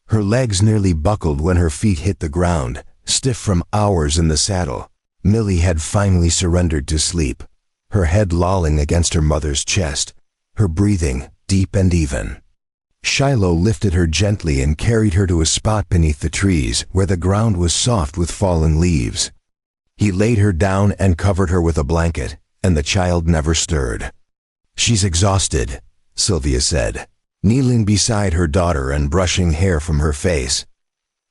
Her legs nearly buckled when her feet hit the ground, stiff from hours in the saddle. Millie had finally surrendered to sleep, her head lolling against her mother's chest, her breathing deep and even. Shiloh lifted her gently and carried her to a spot beneath the trees where the ground was soft with fallen leaves. He laid her down and covered her with a blanket, and the child never stirred. "She's exhausted," Sylvia said, kneeling beside her daughter and brushing hair from her face.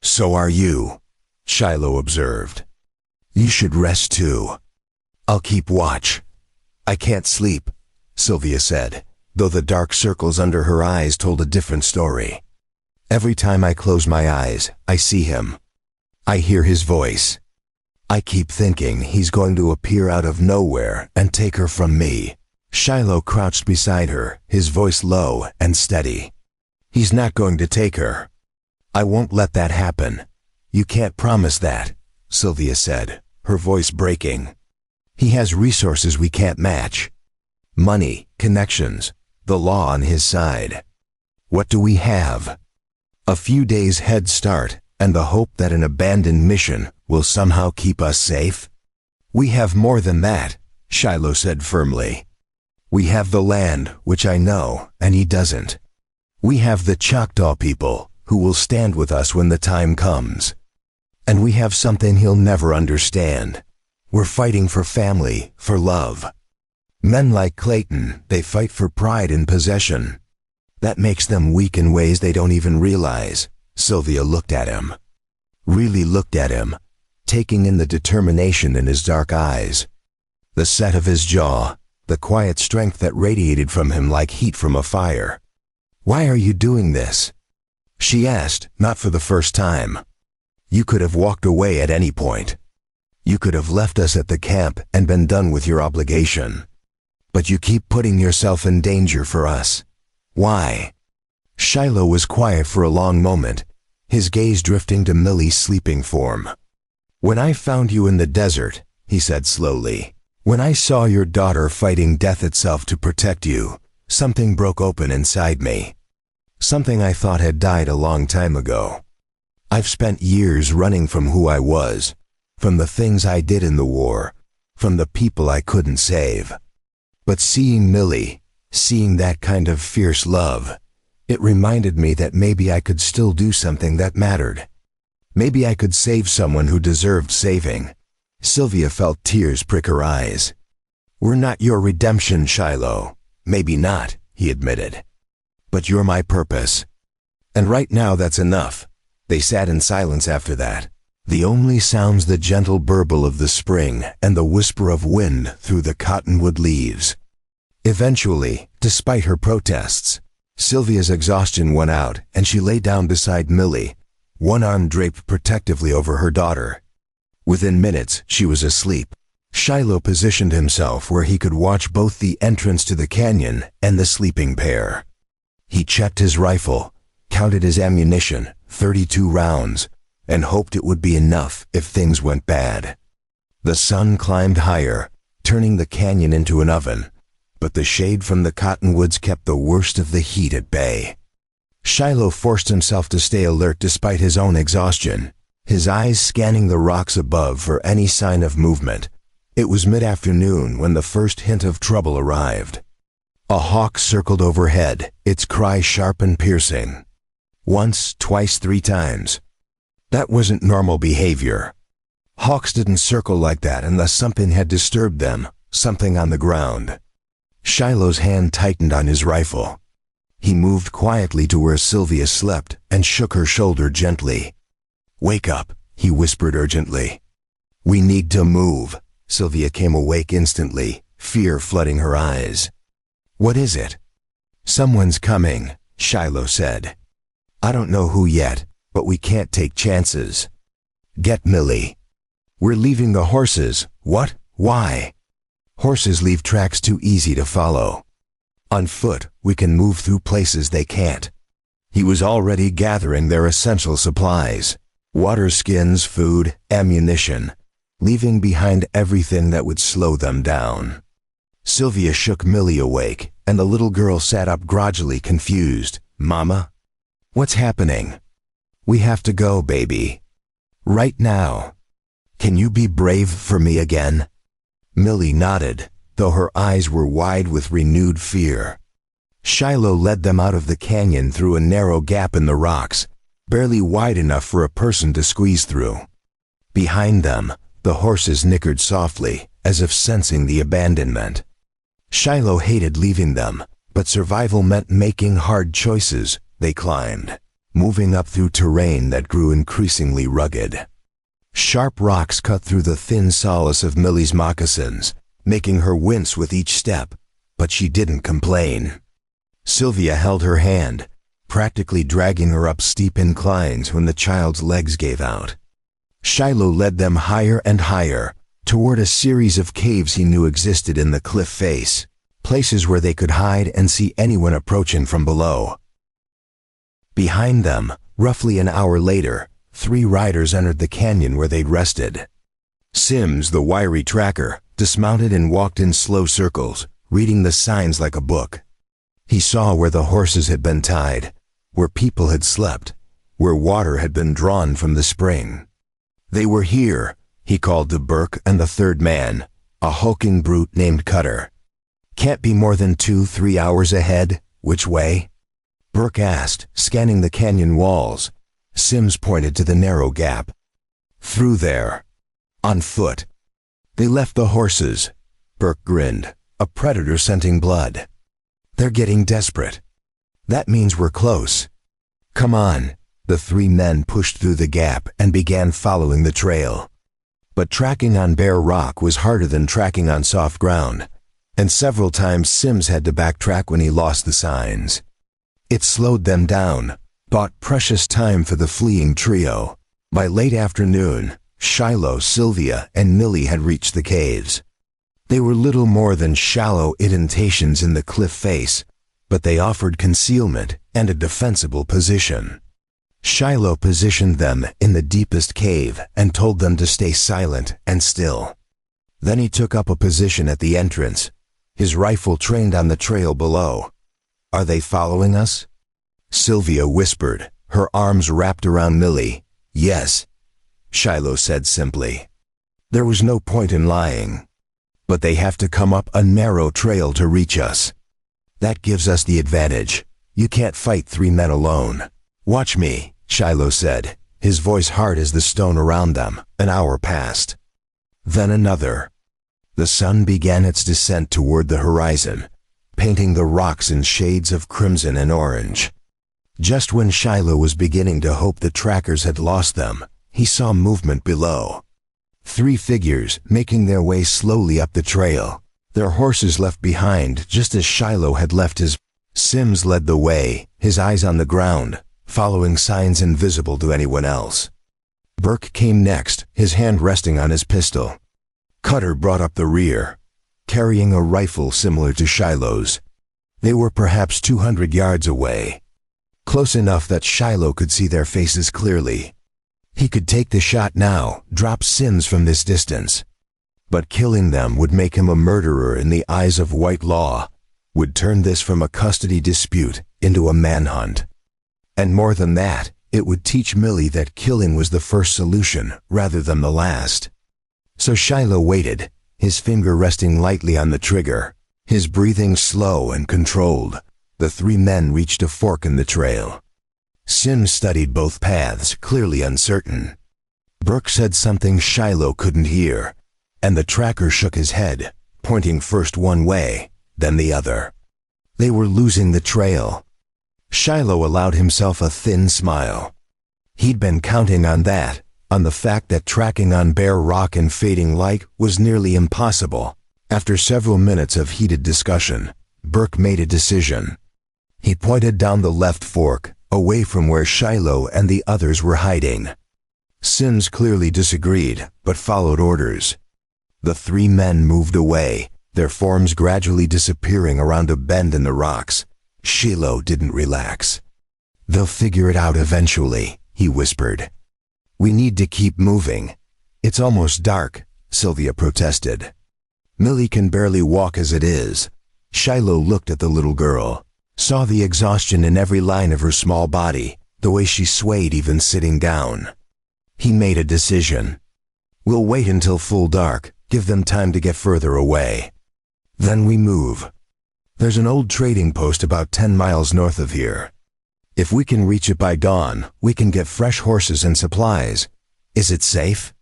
"So are you," Shiloh observed. "You should rest too." "I'll keep watch." "I can't sleep," Sylvia said, though the dark circles under her eyes told a different story. "Every time I close my eyes, I see him. I hear his voice. I keep thinking he's going to appear out of nowhere and take her from me." Shiloh crouched beside her, his voice low and steady. "He's not going to take her. I won't let that happen." "You can't promise that," Sylvia said, her voice breaking. "He has resources we can't match. Money, connections, the law on his side. What do we have? A few days' head start and the hope that an abandoned mission will somehow keep us safe? We have more than that," Shiloh said firmly. "We have the land, which I know, and he doesn't. We have the Choctaw people, who will stand with us when the time comes. And we have something he'll never understand. We're fighting for family, for love. Men like Clayton, they fight for pride and possession. That makes them weak in ways they don't even realize." Sylvia looked at him. Really looked at him, taking in the determination in his dark eyes, the set of his jaw, the quiet strength that radiated from him like heat from a fire. "Why are you doing this?" she asked, not for the first time. "You could have walked away at any point. You could have left us at the camp and been done with your obligation. But you keep putting yourself in danger for us. Why?" Shiloh was quiet for a long moment, his gaze drifting to Millie's sleeping form. "When I found you in the desert," he said slowly, "when I saw your daughter fighting death itself to protect you, something broke open inside me. Something I thought had died a long time ago. I've spent years running from who I was, from the things I did in the war, from the people I couldn't save. But seeing Millie, seeing that kind of fierce love, it reminded me that maybe I could still do something that mattered. Maybe I could save someone who deserved saving. Sylvia felt tears prick her eyes. "We're not your redemption, Shiloh." "Maybe not," he admitted. "But you're my purpose. And right now that's enough." They sat in silence after that. The only sounds the gentle burble of the spring and the whisper of wind through the cottonwood leaves. Eventually, despite her protests, Sylvia's exhaustion went out and she lay down beside Millie, one arm draped protectively over her daughter. Within minutes, she was asleep. Shiloh positioned himself where he could watch both the entrance to the canyon and the sleeping pair. He checked his rifle, counted his ammunition, 32 rounds, and hoped it would be enough if things went bad. The sun climbed higher, turning the canyon into an oven, but the shade from the cottonwoods kept the worst of the heat at bay. Shiloh forced himself to stay alert despite his own exhaustion, his eyes scanning the rocks above for any sign of movement. It was mid-afternoon when the first hint of trouble arrived. A hawk circled overhead, its cry sharp and piercing. Once, twice, 3 times. That wasn't normal behavior. Hawks didn't circle like that unless something had disturbed them, something on the ground. Shiloh's hand tightened on his rifle. He moved quietly to where Sylvia slept and shook her shoulder gently. "Wake up," he whispered urgently. "We need to move." Sylvia came awake instantly, fear flooding her eyes. "What is it?" "Someone's coming," Shiloh said. "I don't know who yet, but we can't take chances." "Get Millie." "We're leaving the horses." "What? Why?" "Horses leave tracks too easy to follow. On foot, we can move through places they can't." He was already gathering their essential supplies: water skins, food, ammunition, leaving behind everything that would slow them down. Sylvia shook Millie awake, and the little girl sat up groggy, confused. "Mama? What's happening?" "We have to go, baby. Right now. Can you be brave for me again?" Millie nodded, though her eyes were wide with renewed fear. Shiloh led them out of the canyon through a narrow gap in the rocks, barely wide enough for a person to squeeze through. Behind them, the horses nickered softly, as if sensing the abandonment. Shiloh hated leaving them, but survival meant making hard choices. They climbed, moving up through terrain that grew increasingly rugged. Sharp rocks cut through the thin solace of Millie's moccasins, making her wince with each step, but she didn't complain. Sylvia held her hand, practically dragging her up steep inclines when the child's legs gave out. Shiloh led them higher and higher, toward a series of caves he knew existed in the cliff face, places where they could hide and see anyone approaching from below. Behind them, roughly an hour later, 3 riders entered the canyon where they'd rested. Sims, the wiry tracker, dismounted and walked in slow circles, reading the signs like a book. He saw where the horses had been tied, where people had slept, where water had been drawn from the spring. "They were here," he called to Burke and the third man, a hulking brute named Cutter. "Can't be more than 2-3 hours ahead. Which way?" Burke asked, scanning the canyon walls. Sims pointed to the narrow gap. "Through there. On foot." "They left the horses." Burke grinned, a predator scenting blood. "They're getting desperate. That means we're close. Come on." The 3 men pushed through the gap and began following the trail. But tracking on bare rock was harder than tracking on soft ground, and several times Sims had to backtrack when he lost the signs. It slowed them down, bought precious time for the fleeing trio. By late afternoon, Shiloh, Sylvia, and Millie had reached the caves. They were little more than shallow indentations in the cliff face, but they offered concealment and a defensible position. Shiloh positioned them in the deepest cave and told them to stay silent and still. Then he took up a position at the entrance, his rifle trained on the trail below. "Are they following us?" Sylvia whispered, her arms wrapped around Millie. "Yes," Shiloh said simply. There was no point in lying. "But they have to come up a narrow trail to reach us. That gives us the advantage. You can't fight 3 men alone." "Watch me," Shiloh said, his voice hard as the stone around them. An hour passed. then another. The sun began its descent toward the horizon, painting the rocks in shades of crimson and orange. Just when Shiloh was beginning to hope the trackers had lost them, he saw movement below. 3 figures making their way slowly up the trail, their horses left behind just as Shiloh had left his. Sims led the way, his eyes on the ground, following signs invisible to anyone else. Burke came next, his hand resting on his pistol. Cutter brought up the rear, carrying a rifle similar to Shiloh's. They were perhaps 200 yards away, close enough that Shiloh could see their faces clearly. He could take the shot now, drop Sims from this distance. But killing them would make him a murderer in the eyes of white law, would turn this from a custody dispute into a manhunt. And more than that, it would teach Millie that killing was the first solution rather than the last. So Shiloh waited, his finger resting lightly on the trigger, his breathing slow and controlled. The 3 men reached a fork in the trail. Sims studied both paths, clearly uncertain. Burke said something Shiloh couldn't hear, and the tracker shook his head, pointing first one way, then the other. They were losing the trail. Shiloh allowed himself a thin smile. He'd been counting on that, on the fact that tracking on bare rock and fading light was nearly impossible. After several minutes of heated discussion, Burke made a decision. He pointed down the left fork, away from where Shiloh and the others were hiding. Sims clearly disagreed, but followed orders. The 3 men moved away, their forms gradually disappearing around a bend in the rocks. Shiloh didn't relax. "They'll figure it out eventually," he whispered. "We need to keep moving. It's almost dark," Sylvia protested. "Millie can barely walk as it is." Shiloh looked at the little girl, saw the exhaustion in every line of her small body, the way she swayed even sitting down. He made a decision. "We'll wait until full dark, give them time to get further away. Then we move. There's an old trading post about 10 miles north of here. If we can reach it by dawn, we can get fresh horses and supplies. Is it safe?"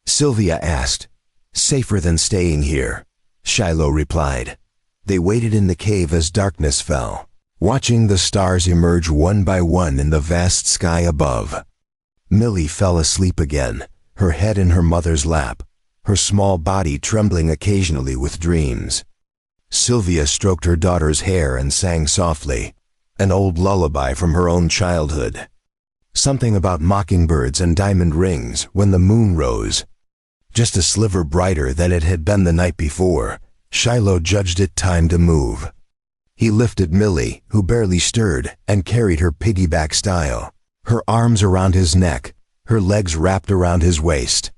Sylvia asked. "Safer than staying here," Shiloh replied. They waited in the cave as darkness fell, watching the stars emerge one by one in the vast sky above. Millie fell asleep again, her head in her mother's lap, her small body trembling occasionally with dreams. Sylvia stroked her daughter's hair and sang softly, an old lullaby from her own childhood. Something about mockingbirds and diamond rings when the moon rose. Just a sliver brighter than it had been the night before, Shiloh judged it time to move. He lifted Millie, who barely stirred, and carried her piggyback style, her arms around his neck, her legs wrapped around his waist.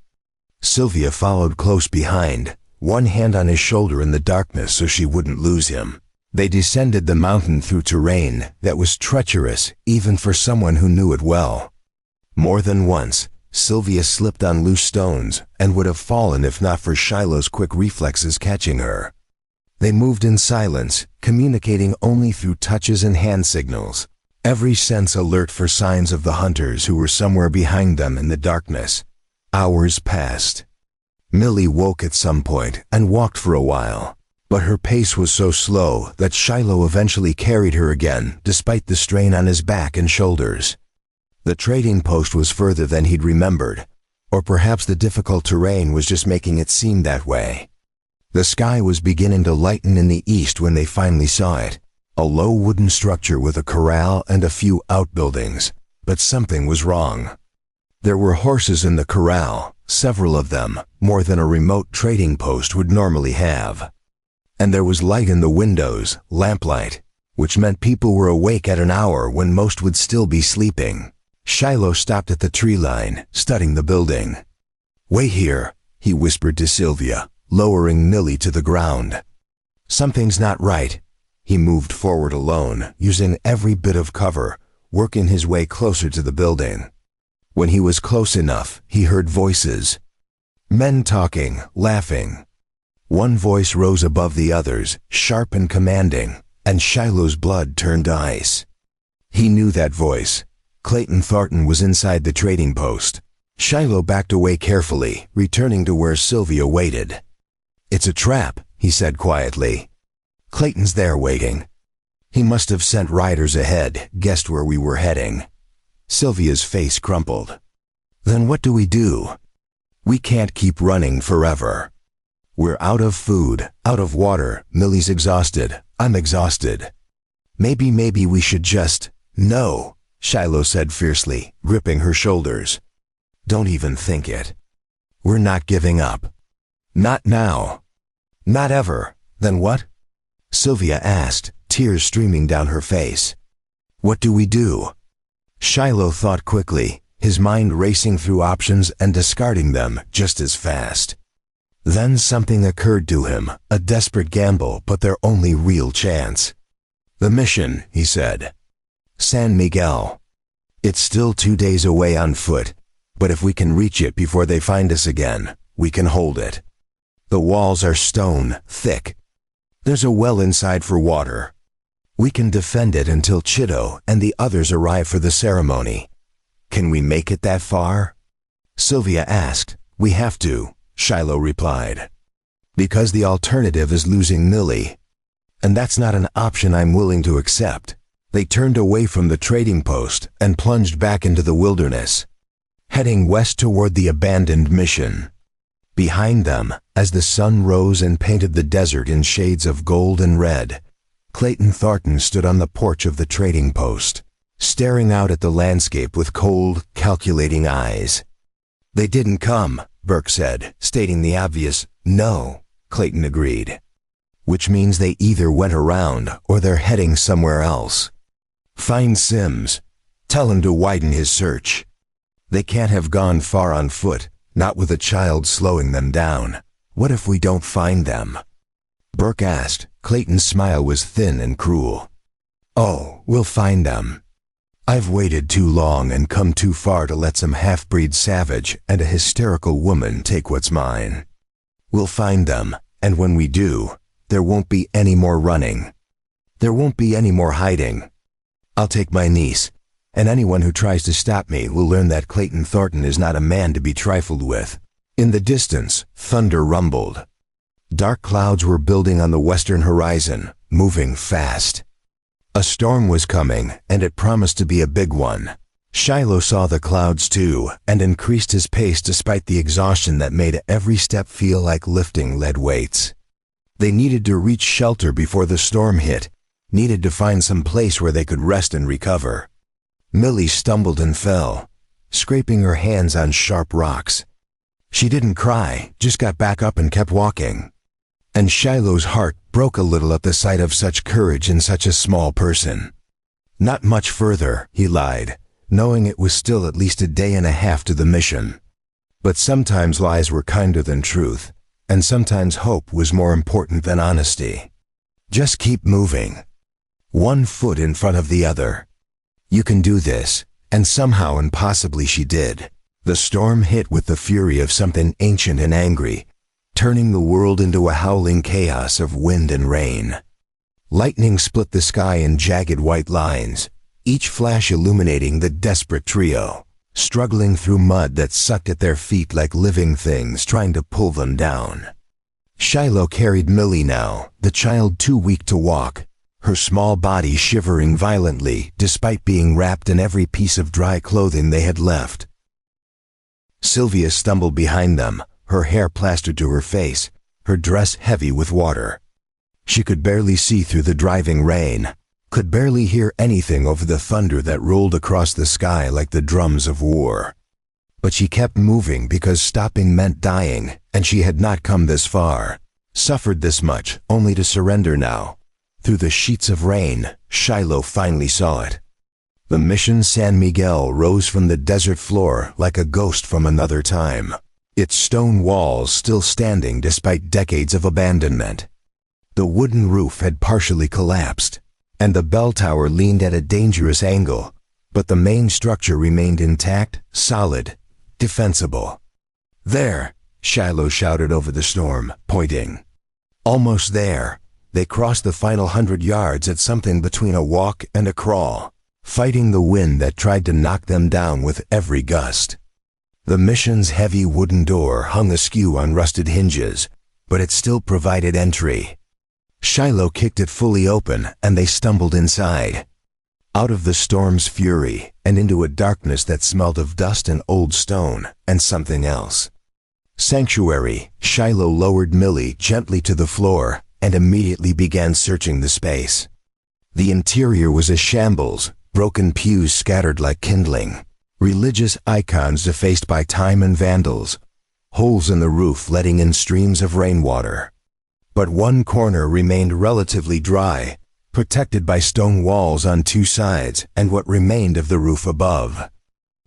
Sylvia followed close behind, one hand on his shoulder in the darkness so she wouldn't lose him. They descended the mountain through terrain that was treacherous even for someone who knew it well. More than once, Sylvia slipped on loose stones and would have fallen if not for Shiloh's quick reflexes catching her. They moved in silence, communicating only through touches and hand signals, every sense alert for signs of the hunters who were somewhere behind them in the darkness. Hours passed. Millie woke at some point and walked for a while, but her pace was so slow that Shiloh eventually carried her again despite the strain on his back and shoulders. The trading post was further than he'd remembered, or perhaps the difficult terrain was just making it seem that way. The sky was beginning to lighten in the east when they finally saw it, a low wooden structure with a corral and a few outbuildings, but something was wrong. There were horses in the corral, several of them, more than a remote trading post would normally have. And there was light in the windows, lamplight, which meant people were awake at an hour when most would still be sleeping. Shiloh stopped at the tree line, studying the building. "Wait here," he whispered to Sylvia, lowering Millie to the ground. "Something's not right." He moved forward alone, using every bit of cover, working his way closer to the building. When he was close enough, he heard voices. Men talking, laughing. One voice rose above the others, sharp and commanding, and Shiloh's blood turned to ice. He knew that voice. Clayton Thornton was inside the trading post. Shiloh backed away carefully, returning to where Sylvia waited. "It's a trap," he said quietly. "Clayton's there waiting. He must have sent riders ahead, guessed where we were heading." Sylvia's face crumpled. "Then what do we do? We can't keep running forever. We're out of food, out of water. Millie's exhausted. I'm exhausted. Maybe we should just—" "No," Shiloh said fiercely, gripping her shoulders. "Don't even think it. We're not giving up. Not now. Not ever." "Then what?" Sylvia asked, tears streaming down her face. "What do we do?" Shiloh thought quickly, his mind racing through options and discarding them just as fast. Then something occurred to him, a desperate gamble, but their only real chance. "The mission," he said. "San Miguel. It's still 2 days away on foot, but if we can reach it before they find us again, we can hold it. The walls are stone, thick. There's a well inside for water. We can defend it until Chido and the others arrive for the ceremony. Can we make it that far?" Sylvia asked. "We have to," Shiloh replied. "Because the alternative is losing Millie. And that's not an option I'm willing to accept." They turned away from the trading post and plunged back into the wilderness, heading west toward the abandoned mission. Behind them, as the sun rose and painted the desert in shades of gold and red, Clayton Thornton stood on the porch of the trading post, staring out at the landscape with cold, calculating eyes. "They didn't come," Burke said, stating the obvious. "No," Clayton agreed. "Which means they either went around or they're heading somewhere else. Find Sims. Tell him to widen his search. They can't have gone far on foot, not with a child slowing them down. What if we don't find them?" Burke asked. Clayton's smile was thin and cruel. "Oh, we'll find them. I've waited too long and come too far to let some half-breed savage and a hysterical woman take what's mine. We'll find them, and when we do, there won't be any more running. There won't be any more hiding. I'll take my niece, and anyone who tries to stop me will learn that Clayton Thornton is not a man to be trifled with." In the distance, thunder rumbled. Dark clouds were building on the western horizon, moving fast. A storm was coming, and it promised to be a big one. Shiloh saw the clouds too, and increased his pace despite the exhaustion that made every step feel like lifting lead weights. They needed to reach shelter before the storm hit, needed to find some place where they could rest and recover. Millie stumbled and fell, scraping her hands on sharp rocks. She didn't cry, just got back up and kept walking. And Shiloh's heart broke a little at the sight of such courage in such a small person. "Not much further," he lied, knowing it was still at least a day and a half to the mission. But sometimes lies were kinder than truth, and sometimes hope was more important than honesty. "Just keep moving. One foot in front of the other. You can do this," and somehow and possibly she did. The storm hit with the fury of something ancient and angry, turning the world into a howling chaos of wind and rain. Lightning split the sky in jagged white lines, each flash illuminating the desperate trio, struggling through mud that sucked at their feet like living things trying to pull them down. Shiloh carried Millie now, the child too weak to walk, her small body shivering violently despite being wrapped in every piece of dry clothing they had left. Sylvia stumbled behind them, her hair plastered to her face, her dress heavy with water. She could barely see through the driving rain, could barely hear anything over the thunder that rolled across the sky like the drums of war. But she kept moving because stopping meant dying, and she had not come this far, suffered this much, only to surrender now. Through the sheets of rain, Shiloh finally saw it. The mission San Miguel rose from the desert floor like a ghost from another time, its stone walls still standing despite decades of abandonment. The wooden roof had partially collapsed, and the bell tower leaned at a dangerous angle, but the main structure remained intact, solid, defensible. "There!" Shiloh shouted over the storm, pointing. Almost there, they crossed the final 100 yards at something between a walk and a crawl, fighting the wind that tried to knock them down with every gust. The mission's heavy wooden door hung askew on rusted hinges, but it still provided entry. Shiloh kicked it fully open, and they stumbled inside. Out of the storm's fury, and into a darkness that smelled of dust and old stone, and something else. Sanctuary. Shiloh lowered Millie gently to the floor, and immediately began searching the space. The interior was a shambles, broken pews scattered like kindling, religious icons defaced by time and vandals, holes in the roof letting in streams of rainwater. But one corner remained relatively dry, protected by stone walls on two sides and what remained of the roof above.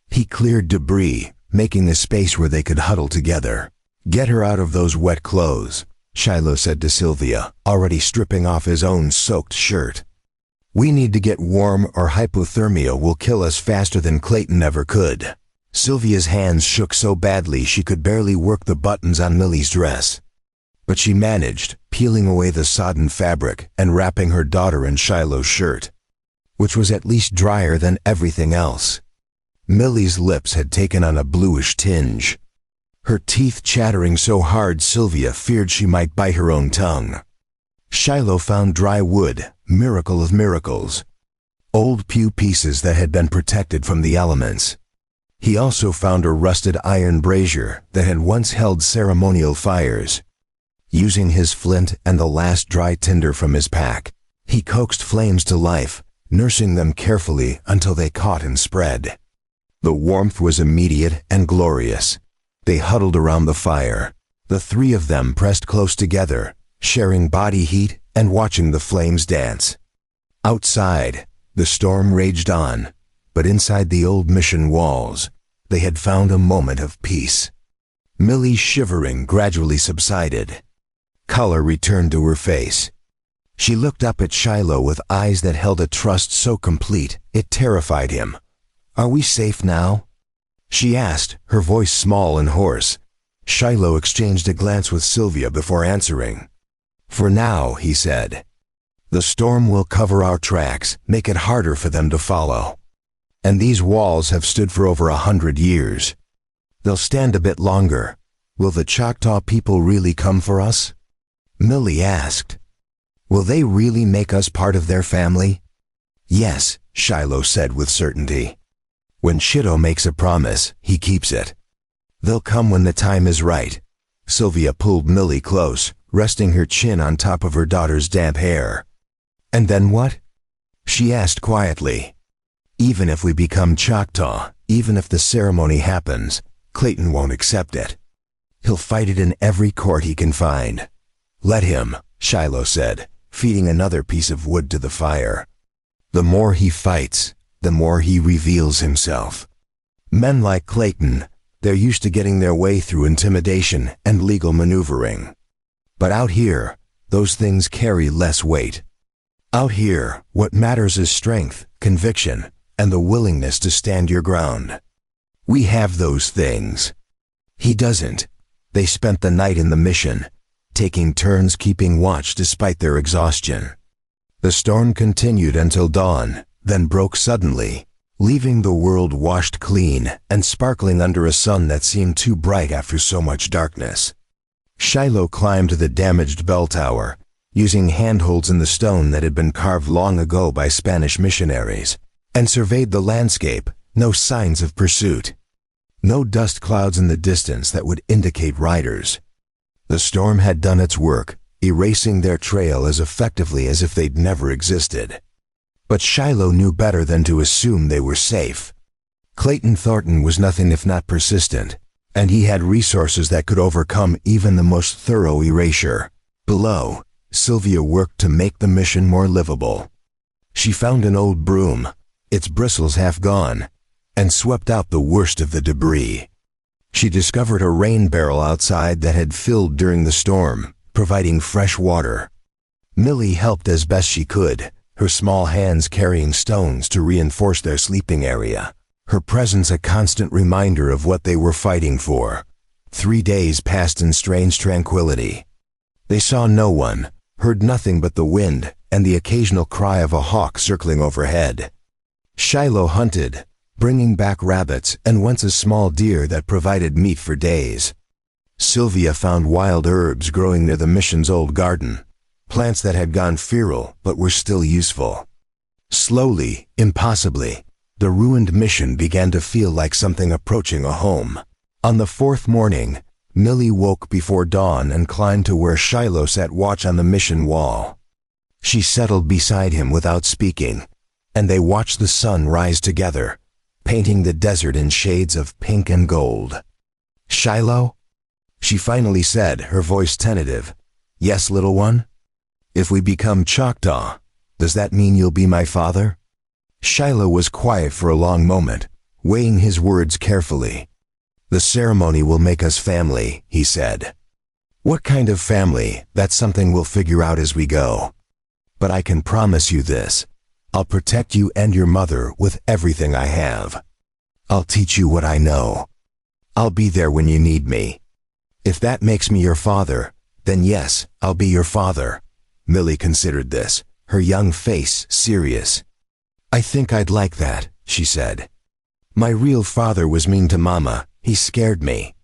He cleared debris, making a space where they could huddle together. "Get her out of those wet clothes," Shiloh said to Sylvia, already stripping off his own soaked shirt. "We need to get warm or hypothermia will kill us faster than Clayton ever could." Sylvia's hands shook so badly she could barely work the buttons on Millie's dress. But she managed, peeling away the sodden fabric and wrapping her daughter in Shiloh's shirt, which was at least drier than everything else. Millie's lips had taken on a bluish tinge, her teeth chattering so hard Sylvia feared she might bite her own tongue. Shiloh found dry wood, miracle of miracles, old pew pieces that had been protected from the elements. He also found a rusted iron brazier that had once held ceremonial fires. Using his flint and the last dry tinder from his pack, he coaxed flames to life, nursing them carefully until they caught and spread. The warmth was immediate and glorious. They huddled around the fire, the three of them pressed close together, sharing body heat and watching the flames dance. Outside, the storm raged on, but inside the old mission walls, they had found a moment of peace. Millie's shivering gradually subsided. Color returned to her face. She looked up at Shiloh with eyes that held a trust so complete it terrified him. "Are we safe now?" she asked, her voice small and hoarse. Shiloh exchanged a glance with Sylvia before answering. "For now," he said. "The storm will cover our tracks, make it harder for them to follow. And these walls have stood for over 100 years. They'll stand a bit longer. Will the Choctaw people really come for us?" Millie asked. "Will they really make us part of their family?" "Yes," Shiloh said with certainty. "When Shido makes a promise, he keeps it. They'll come when the time is right." Sylvia pulled Millie close, resting her chin on top of her daughter's damp hair. "And then what?" she asked quietly. "Even if we become Choctaw, even if the ceremony happens, Clayton won't accept it. He'll fight it in every court he can find." "Let him," Shiloh said, feeding another piece of wood to the fire. "The more he fights, the more he reveals himself. Men like Clayton, they're used to getting their way through intimidation and legal maneuvering. But out here, those things carry less weight. Out here, what matters is strength, conviction, and the willingness to stand your ground. We have those things. He doesn't. They spent the night in the mission, taking turns keeping watch despite their exhaustion. The storm continued until dawn, then broke suddenly, leaving the world washed clean and sparkling under a sun that seemed too bright after so much darkness. Shiloh climbed to the damaged bell tower, using handholds in the stone that had been carved long ago by Spanish missionaries, and surveyed the landscape, no signs of pursuit. No dust clouds in the distance that would indicate riders. The storm had done its work, erasing their trail as effectively as if they'd never existed. But Shiloh knew better than to assume they were safe. Clayton Thornton was nothing if not persistent, and he had resources that could overcome even the most thorough erasure. Below, Sylvia worked to make the mission more livable. She found an old broom, its bristles half gone, and swept out the worst of the debris. She discovered a rain barrel outside that had filled during the storm, providing fresh water. Millie helped as best she could, her small hands carrying stones to reinforce their sleeping area, her presence a constant reminder of what they were fighting for. 3 days passed in strange tranquility. They saw no one, heard nothing but the wind and the occasional cry of a hawk circling overhead. Shiloh hunted, bringing back rabbits and once a small deer that provided meat for days. Sylvia found wild herbs growing near the mission's old garden, plants that had gone feral but were still useful. Slowly, impossibly, the ruined mission began to feel like something approaching a home. On the fourth morning, Millie woke before dawn and climbed to where Shiloh sat watch on the mission wall. She settled beside him without speaking, and they watched the sun rise together, painting the desert in shades of pink and gold. "Shiloh?" she finally said, her voice tentative. "Yes, little one? If we become Choctaw, does that mean you'll be my father?" Shiloh was quiet for a long moment, weighing his words carefully. "The ceremony will make us family," he said. "What kind of family, that's something we'll figure out as we go. But I can promise you this. I'll protect you and your mother with everything I have. I'll teach you what I know. I'll be there when you need me. If that makes me your father, then yes, I'll be your father." Millie considered this, her young face serious. "I think I'd like that," she said. "My real father was mean to Mama. He scared me.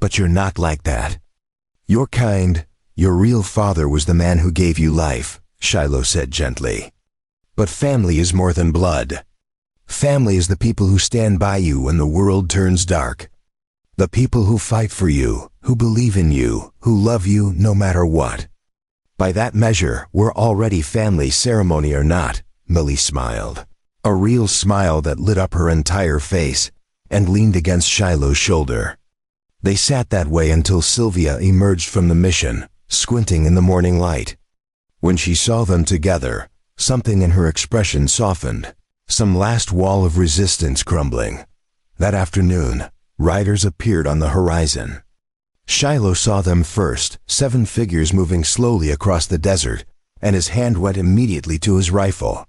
But you're not like that. You're kind. Your real father was the man who gave you life," Shiloh said gently. "But family is more than blood. Family is the people who stand by you when the world turns dark. The people who fight for you, who believe in you, who love you no matter what. By that measure, we're already family, ceremony or not," Millie smiled. A real smile that lit up her entire face, and leaned against Shiloh's shoulder. They sat that way until Sylvia emerged from the mission, squinting in the morning light. When she saw them together, something in her expression softened, some last wall of resistance crumbling. That afternoon, riders appeared on the horizon. Shiloh saw them first, 7 figures moving slowly across the desert, and his hand went immediately to his rifle.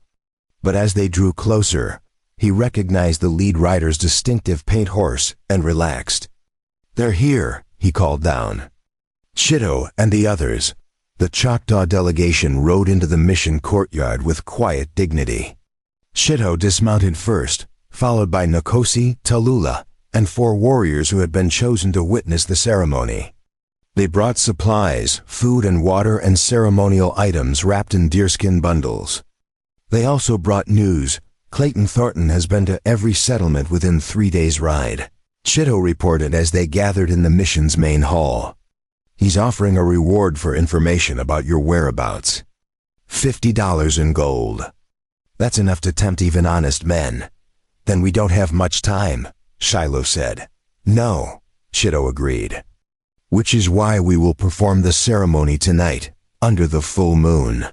But as they drew closer, he recognized the lead rider's distinctive paint horse and relaxed. "They're here," he called down. Chitto and the others, the Choctaw delegation, rode into the mission courtyard with quiet dignity. Chitto dismounted first, followed by Nkosi, Tallulah, and 4 warriors who had been chosen to witness the ceremony. They brought supplies, food and water, and ceremonial items wrapped in deerskin bundles. They also brought news. Clayton Thornton has been to every settlement within 3 days' ride. Chitto reported as they gathered in the mission's main hall. "He's offering a reward for information about your whereabouts. $50 in gold. That's enough to tempt even honest men." "Then we don't have much time," Shiloh said. "No," Chitto agreed. "Which is why we will perform the ceremony tonight, under the full moon.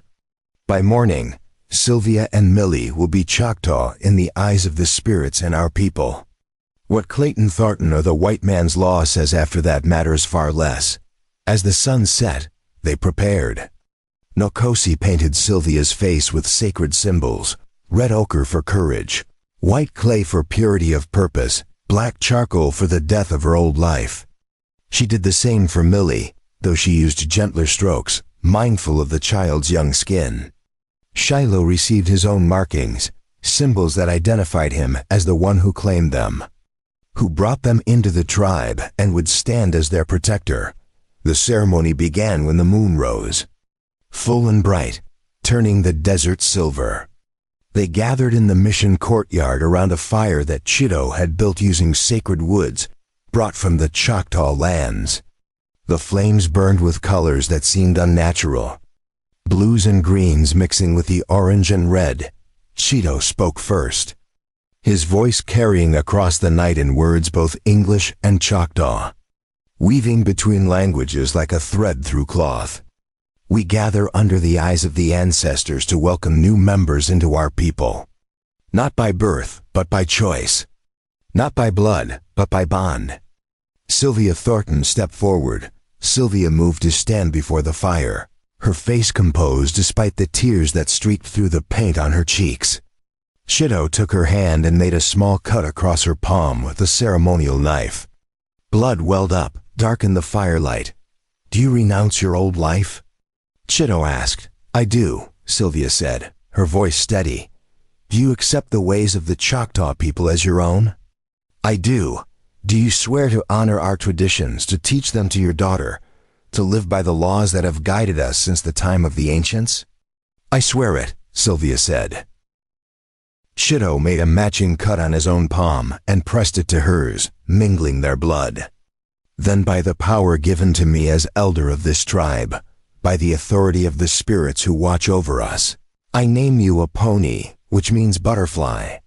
By morning, Sylvia and Millie will be Choctaw in the eyes of the spirits and our people. What Clayton Thornton or the white man's law says after that matters far less." As the sun set, they prepared. Nkosi painted Sylvia's face with sacred symbols: red ochre for courage, white clay for purity of purpose, black charcoal for the death of her old life. She did the same for Millie, though she used gentler strokes, mindful of the child's young skin. Shiloh received his own markings, symbols that identified him as the one who claimed them, who brought them into the tribe and would stand as their protector. The ceremony began when the moon rose, full and bright, turning the desert silver. They gathered in the mission courtyard around a fire that Chitto had built using sacred woods brought from the Choctaw lands. The flames burned with colors that seemed unnatural, blues and greens mixing with the orange and red. Chitto spoke first, his voice carrying across the night in words both English and Choctaw, weaving between languages like a thread through cloth. "We gather under the eyes of the ancestors to welcome new members into our people. Not by birth, but by choice. Not by blood, but by bond." Sylvia Thornton stepped forward. Sylvia moved to stand before the fire, her face composed despite the tears that streaked through the paint on her cheeks. Chitto took her hand and made a small cut across her palm with a ceremonial knife. Blood welled up, dark in the firelight. "Do you renounce your old life?" Chitto asked. "I do," Sylvia said, her voice steady. Do you accept the ways of the Choctaw people as your own? I do. Do you swear to honor our traditions, to teach them to your daughter, to live by the laws that have guided us since the time of the ancients? I swear it, Sylvia said. Chido made a matching cut on his own palm and pressed it to hers, mingling their blood. Then by the power given to me as elder of this tribe, by the authority of the spirits who watch over us, I name you a pony, which means butterfly.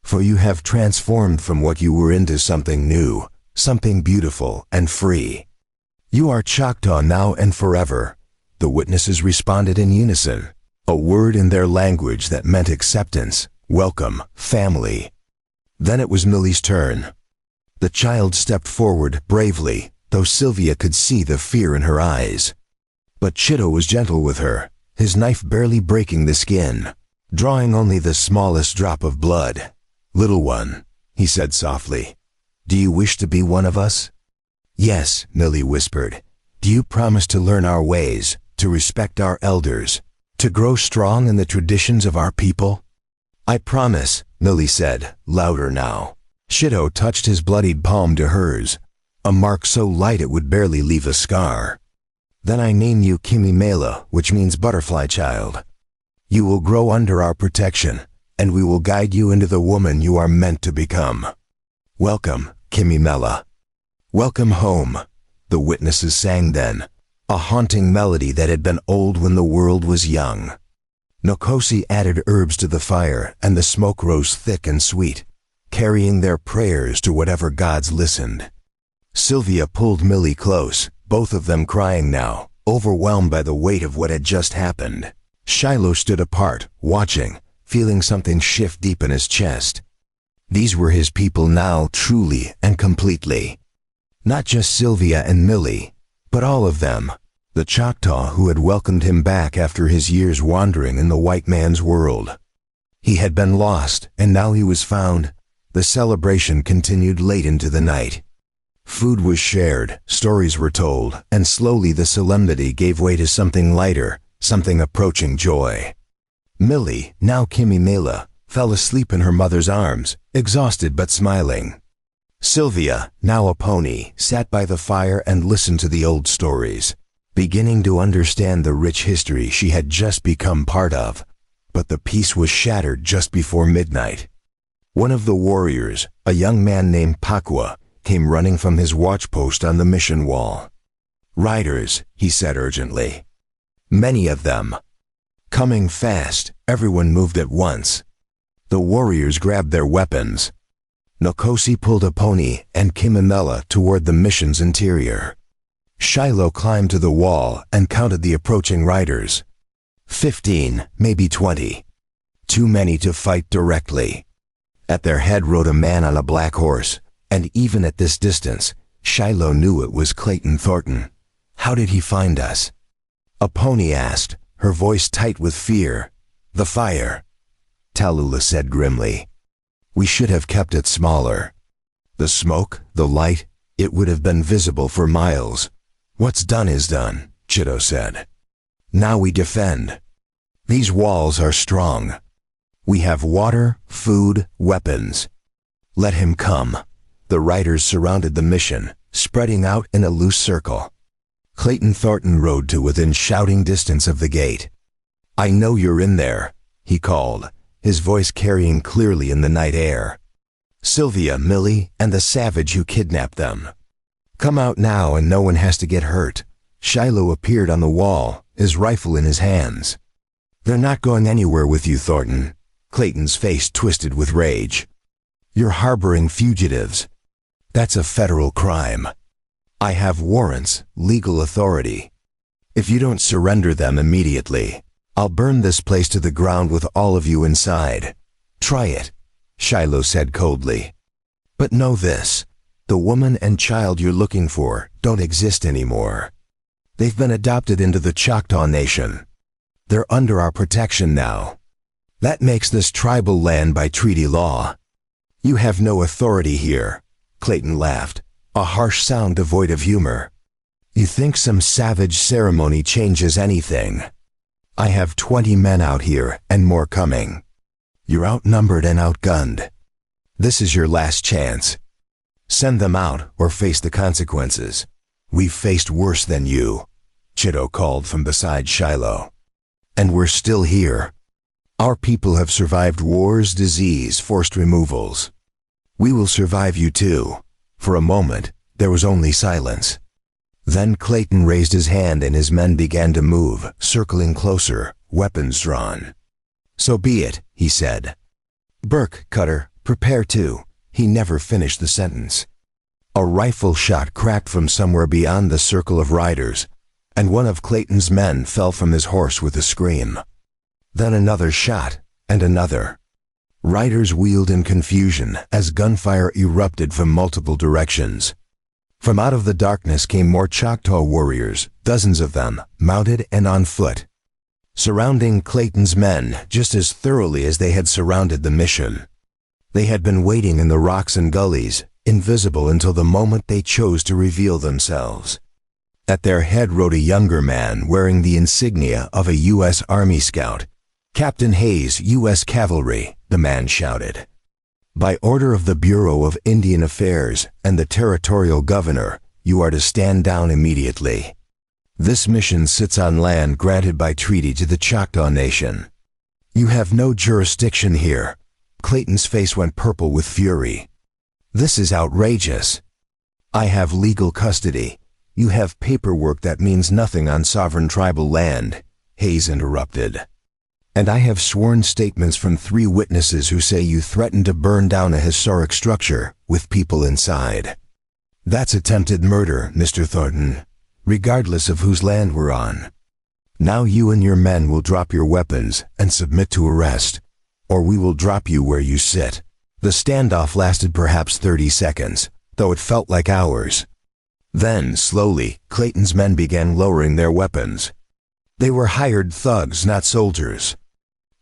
For you have transformed from what you were into something new, something beautiful and free. You are Choctaw now and forever. The witnesses responded in unison, a word in their language that meant acceptance, welcome, family. Then it was Millie's turn. The child stepped forward bravely, though Sylvia could see the fear in her eyes. But Chido was gentle with her, his knife barely breaking the skin, drawing only the smallest drop of blood. Little one, he said softly, do you wish to be one of us? Yes, Millie whispered. Do you promise to learn our ways, to respect our elders, to grow strong in the traditions of our people? I promise, Millie said, louder now. Chido touched his bloodied palm to hers, a mark so light it would barely leave a scar. Then I name you Kimimela, which means butterfly child. You will grow under our protection, and we will guide you into the woman you are meant to become. Welcome, Kimimela. Welcome home, the witnesses sang then, a haunting melody that had been old when the world was young. Nokosi added herbs to the fire, and the smoke rose thick and sweet, carrying their prayers to whatever gods listened. Sylvia pulled Millie close, both of them crying now, overwhelmed by the weight of what had just happened. Shiloh stood apart, watching, feeling something shift deep in his chest. These were his people now, truly and completely. Not just Sylvia and Millie, but all of them, the Choctaw who had welcomed him back after his years wandering in the white man's world. He had been lost, and now he was found. The celebration continued late into the night. Food was shared, stories were told, and slowly the solemnity gave way to something lighter, something approaching joy. Millie, now Kimimela, fell asleep in her mother's arms, exhausted but smiling. Sylvia, now a pony, sat by the fire and listened to the old stories, beginning to understand the rich history she had just become part of. But the peace was shattered just before midnight. One of the warriors, a young man named Pakwa, came running from his watchpost on the mission wall. Riders, he said urgently. Many of them. Coming fast, everyone moved at once. The warriors grabbed their weapons. Nokosi pulled a pony and Kimimela toward the mission's interior. Shiloh climbed to the wall and counted the approaching riders. 15, maybe 20. Too many to fight directly. At their head rode a man on a black horse, and even at this distance, Shiloh knew it was Clayton Thornton. How did he find us? A pony asked, her voice tight with fear. The fire, Tallulah said grimly. We should have kept it smaller. The smoke, the light, it would have been visible for miles. What's done is done, Chido said. Now we defend. These walls are strong. We have water, food, weapons. Let him come. The riders surrounded the mission, spreading out in a loose circle. Clayton Thornton rode to within shouting distance of the gate. I know you're in there, he called, his voice carrying clearly in the night air. Sylvia, Millie, and the savage who kidnapped them. Come out now and no one has to get hurt. Shiloh appeared on the wall, his rifle in his hands. They're not going anywhere with you, Thornton. Clayton's face twisted with rage. You're harboring fugitives. That's a federal crime. I have warrants, legal authority. If you don't surrender them immediately, I'll burn this place to the ground with all of you inside. Try it, Shiloh said coldly. But know this, the woman and child you're looking for don't exist anymore. They've been adopted into the Choctaw Nation. They're under our protection now. That makes this tribal land by treaty law. You have no authority here, Clayton laughed, a harsh sound devoid of humor. You think some savage ceremony changes anything? I have 20 men out here and more coming. You're outnumbered and outgunned. This is your last chance. Send them out or face the consequences. We've faced worse than you, Chido called from beside Shiloh. And we're still here. Our people have survived wars, disease, forced removals. We will survive you too. For a moment, there was only silence. Then Clayton raised his hand and his men began to move, circling closer, weapons drawn. So be it, he said. Burke, Cutter, prepare too. He never finished the sentence. A rifle shot cracked from somewhere beyond the circle of riders, and one of Clayton's men fell from his horse with a scream. Then another shot, and another. Riders wheeled in confusion as gunfire erupted from multiple directions. From out of the darkness came more Choctaw warriors, dozens of them, mounted and on foot, surrounding Clayton's men just as thoroughly as they had surrounded the mission. They had been waiting in the rocks and gullies, invisible until the moment they chose to reveal themselves. At their head rode a younger man wearing the insignia of a U.S. Army Scout. Captain Hayes, U.S. Cavalry, the man shouted. By order of the Bureau of Indian Affairs and the Territorial Governor, you are to stand down immediately. This mission sits on land granted by treaty to the Choctaw Nation. You have no jurisdiction here. Clayton's face went purple with fury. This is outrageous. I have legal custody. You have paperwork that means nothing on sovereign tribal land, Hayes interrupted. And I have sworn statements from 3 witnesses who say you threatened to burn down a historic structure with people inside. That's attempted murder, Mr. Thornton, regardless of whose land we're on. Now you and your men will drop your weapons and submit to arrest, or we will drop you where you sit. The standoff lasted perhaps 30 seconds, though it felt like hours. Then, slowly, Clayton's men began lowering their weapons. They were hired thugs, not soldiers.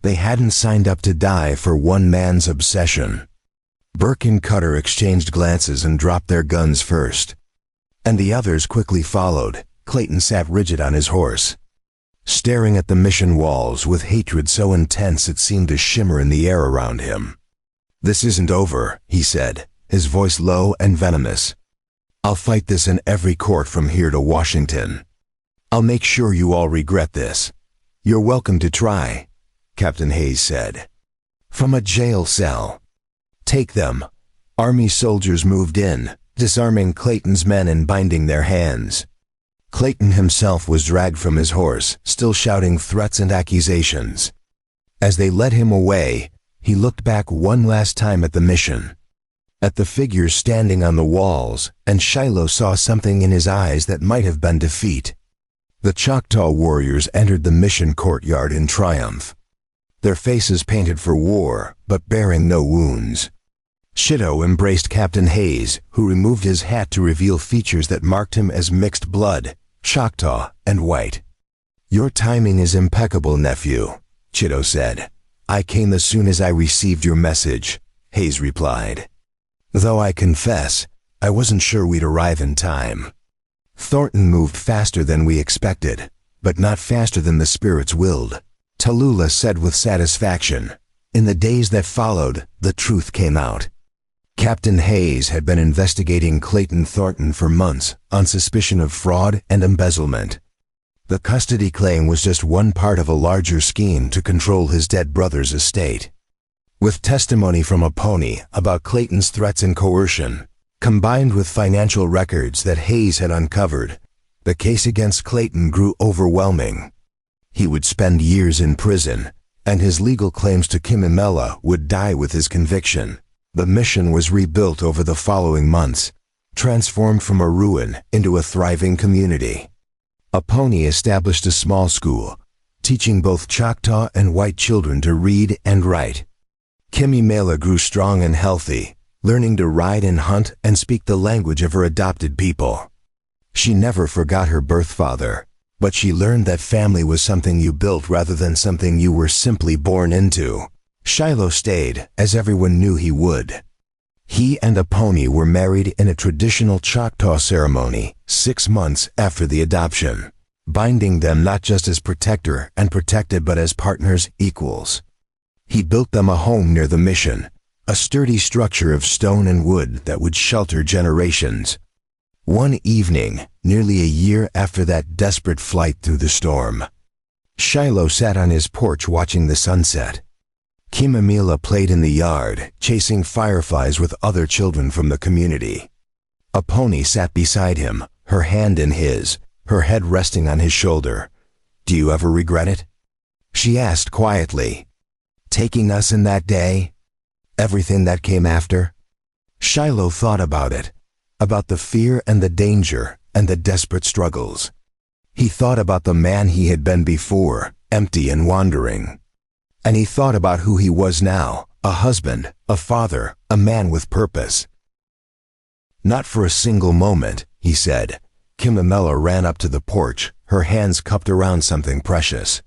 They hadn't signed up to die for one man's obsession. Burke and Cutter exchanged glances and dropped their guns first. And the others quickly followed. Clayton sat rigid on his horse, staring at the mission walls with hatred so intense it seemed to shimmer in the air around him. This isn't over, he said, his voice low and venomous. I'll fight this in every court from here to Washington. I'll make sure you all regret this. You're welcome to try, Captain Hayes said. From a jail cell. Take them. Army soldiers moved in, disarming Clayton's men and binding their hands. Clayton himself was dragged from his horse, still shouting threats and accusations. As they led him away, he looked back one last time at the mission, at the figures standing on the walls, and Shiloh saw something in his eyes that might have been defeat. The Choctaw warriors entered the mission courtyard in triumph, their faces painted for war, but bearing no wounds. Shido embraced Captain Hayes, who removed his hat to reveal features that marked him as mixed blood, Choctaw and white. Your timing is impeccable, nephew, Chido said. I came as soon as I received your message, Hayes replied. Though I confess, I wasn't sure we'd arrive in time. Thornton moved faster than we expected, but not faster than the spirits willed, Tallulah said with satisfaction. In the days that followed, the truth came out. Captain Hayes had been investigating Clayton Thornton for months on suspicion of fraud and embezzlement. The custody claim was just one part of a larger scheme to control his dead brother's estate. With testimony from a pony about Clayton's threats and coercion, combined with financial records that Hayes had uncovered, the case against Clayton grew overwhelming. He would spend years in prison, and his legal claims to Kimimela would die with his conviction. The mission was rebuilt over the following months, transformed from a ruin into a thriving community. A pony established a small school, teaching both Choctaw and white children to read and write. Kimimela grew strong and healthy, learning to ride and hunt and speak the language of her adopted people. She never forgot her birth father, but she learned that family was something you built rather than something you were simply born into. Shiloh stayed, as everyone knew he would. He and a pony were married in a traditional Choctaw ceremony 6 months after the adoption, binding them not just as protector and protected but as partners, equals. He built them a home near the mission, a sturdy structure of stone and wood that would shelter generations. One evening, nearly a year after that desperate flight through the storm, Shiloh sat on his porch watching the sunset. Kimamila played in the yard, chasing fireflies with other children from the community. A pony sat beside him, her hand in his, her head resting on his shoulder. "Do you ever regret it?" she asked quietly. "Taking us in that day? Everything that came after?" Shiloh thought about it, about the fear and the danger and the desperate struggles. He thought about the man he had been before, empty and wandering. And he thought about who he was now, a husband, a father, a man with purpose. "Not for a single moment," he said. Kimamela ran up to the porch, her hands cupped around something precious.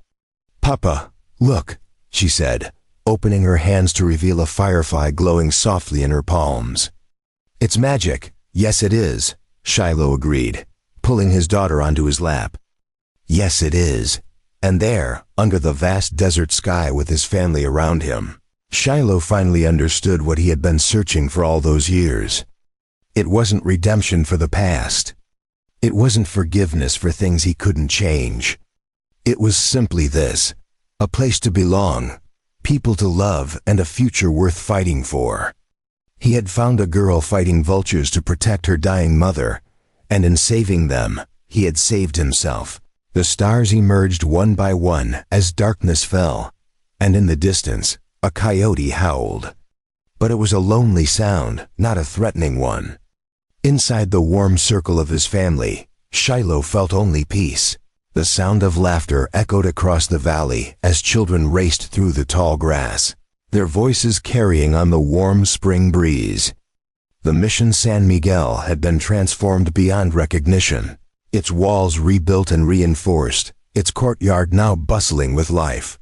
"Papa, look," she said, opening her hands to reveal a firefly glowing softly in her palms. "It's magic." "Yes, it is," Shiloh agreed, pulling his daughter onto his lap. "Yes, it is." And there, under the vast desert sky with his family around him, Shiloh finally understood what he had been searching for all those years. It wasn't redemption for the past. It wasn't forgiveness for things he couldn't change. It was simply this: a place to belong, people to love, and a future worth fighting for. He had found a girl fighting vultures to protect her dying mother, and in saving them, he had saved himself. The stars emerged one by one as darkness fell, and in the distance, a coyote howled. But it was a lonely sound, not a threatening one. Inside the warm circle of his family, Shiloh felt only peace. The sound of laughter echoed across the valley as children raced through the tall grass, their voices carrying on the warm spring breeze. The mission San Miguel had been transformed beyond recognition, its walls rebuilt and reinforced, its courtyard now bustling with life.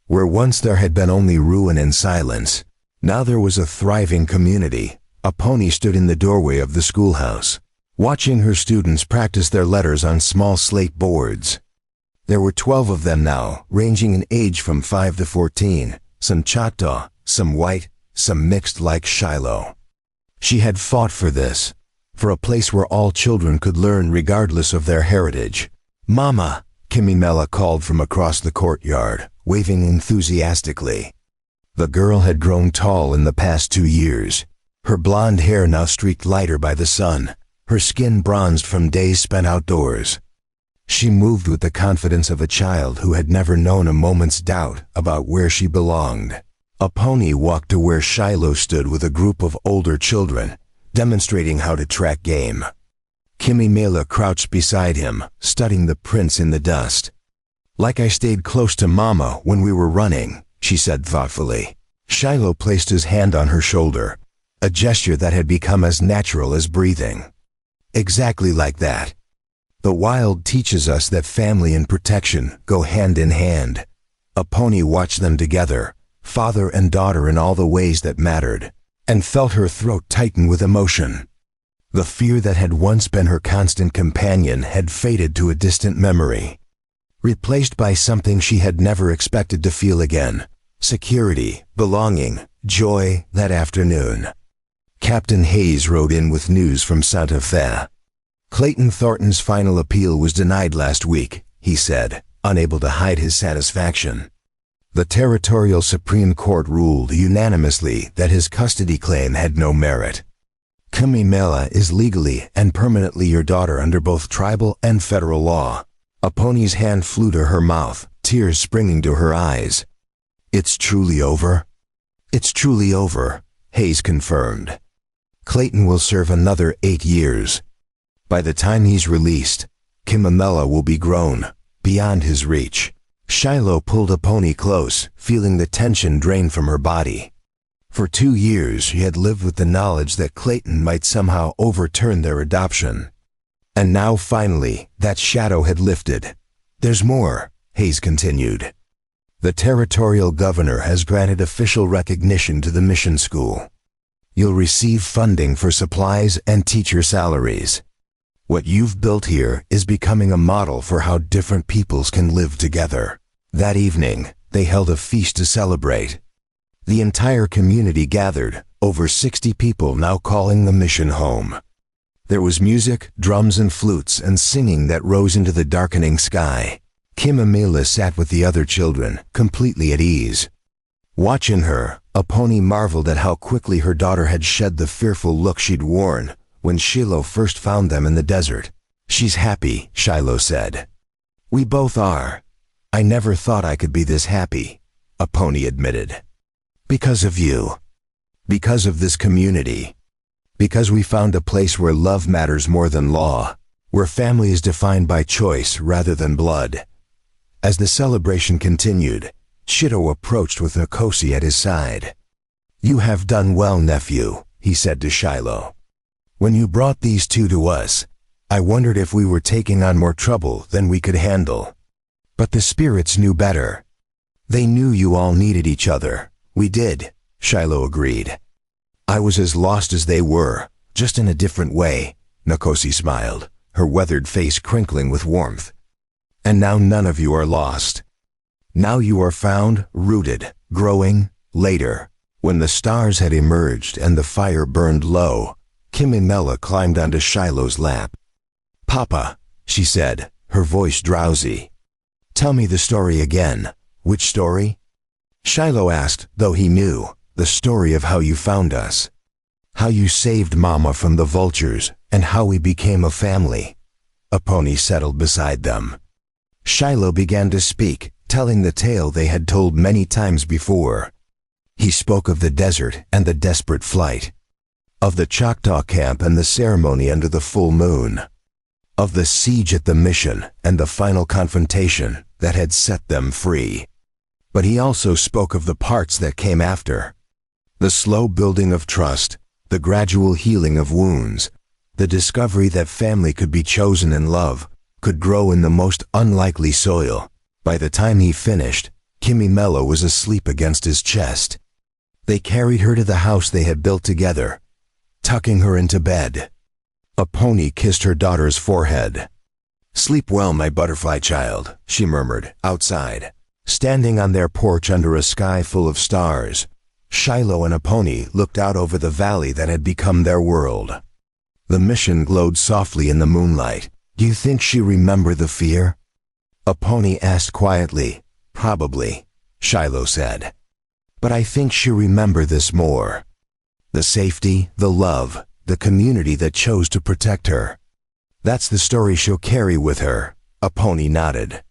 Where once there had been only ruin and silence, now there was a thriving community. A pony stood in the doorway of the schoolhouse, watching her students practice their letters on small slate boards. There were 12 of them now, ranging in age from 5 to 14, some Choctaw, some white, some mixed like Shiloh. She had fought for this, for a place where all children could learn regardless of their heritage. "Mama," Kimimela called from across the courtyard, waving enthusiastically. The girl had grown tall in the past 2 years, her blonde hair now streaked lighter by the sun, her skin bronzed from days spent outdoors. She moved with the confidence of a child who had never known a moment's doubt about where she belonged. A pony walked to where Shiloh stood with a group of older children, demonstrating how to track game. Kimimela crouched beside him, studying the prints in the dust. "Like I stayed close to Mama when we were running," she said thoughtfully. Shiloh placed his hand on her shoulder, a gesture that had become as natural as breathing. "Exactly like that. The wild teaches us that family and protection go hand in hand." A pony watched them together, father and daughter in all the ways that mattered, and felt her throat tighten with emotion. The fear that had once been her constant companion had faded to a distant memory, replaced by something she had never expected to feel again: security, belonging, joy. That afternoon, Captain Hayes rode in with news from Santa Fe. "Clayton Thornton's final appeal was denied last week," he said, unable to hide his satisfaction. "The Territorial Supreme Court ruled unanimously that his custody claim had no merit. Kimimela is legally and permanently your daughter under both tribal and federal law." A pony's hand flew to her mouth, tears springing to her eyes. "It's truly over?" "It's truly over," Hayes confirmed. "Clayton will serve another 8 years. By the time he's released, Kimimela will be grown, beyond his reach." Shiloh pulled a pony close, feeling the tension drain from her body. For 2 years she had lived with the knowledge that Clayton might somehow overturn their adoption. And now finally, that shadow had lifted. "There's more," Hayes continued. "The territorial governor has granted official recognition to the mission school. You'll receive funding for supplies and teacher salaries. What you've built here is becoming a model for how different peoples can live together." That evening, they held a feast to celebrate. The entire community gathered, over 60 people now calling the mission home. There was music, drums and flutes, and singing that rose into the darkening sky. Kimamela sat with the other children, completely at ease. Watching her, Aponi marveled at how quickly her daughter had shed the fearful look she'd worn when Shiloh first found them in the desert. "She's happy," Shiloh said. "We both are. I never thought I could be this happy," Aponi admitted. "Because of you. Because of this community. Because we found a place where love matters more than law, where family is defined by choice rather than blood." As the celebration continued, Shiloh approached with Nkosi at his side. "You have done well, nephew," he said to Shiloh. "When you brought these two to us, I wondered if we were taking on more trouble than we could handle. But the spirits knew better. They knew you all needed each other." "We did," Shiloh agreed. "I was as lost as they were, just in a different way," Nkosi smiled, her weathered face crinkling with warmth. "And now none of you are lost. Now you are found, rooted, growing." Later, when the stars had emerged and the fire burned low, Kimamela climbed onto Shiloh's lap. "Papa," she said, her voice drowsy. "Tell me the story again." "Which story?" Shiloh asked, though he knew. "The story of how you found us. How you saved Mama from the vultures, and how we became a family." Aponi settled beside them. Shiloh began to speak, telling the tale they had told many times before. He spoke of the desert and the desperate flight, of the Choctaw camp and the ceremony under the full moon, of the siege at the mission and the final confrontation that had set them free. But he also spoke of the parts that came after. The slow building of trust, the gradual healing of wounds, the discovery that family could be chosen and love could grow in the most unlikely soil. By the time he finished, Kimamela was asleep against his chest. They carried her to the house they had built together, tucking her into bed. Aponi kissed her daughter's forehead. "Sleep well, my butterfly child," she murmured, outside. Standing on their porch under a sky full of stars, Shiloh and Aponi looked out over the valley that had become their world. The mission glowed softly in the moonlight. "Do you think she remembered the fear?" Aponi asked quietly. "Probably," Shiloh said. "But I think she'll remember this more. The safety, the love, the community that chose to protect her. That's the story she'll carry with her." Aponi nodded.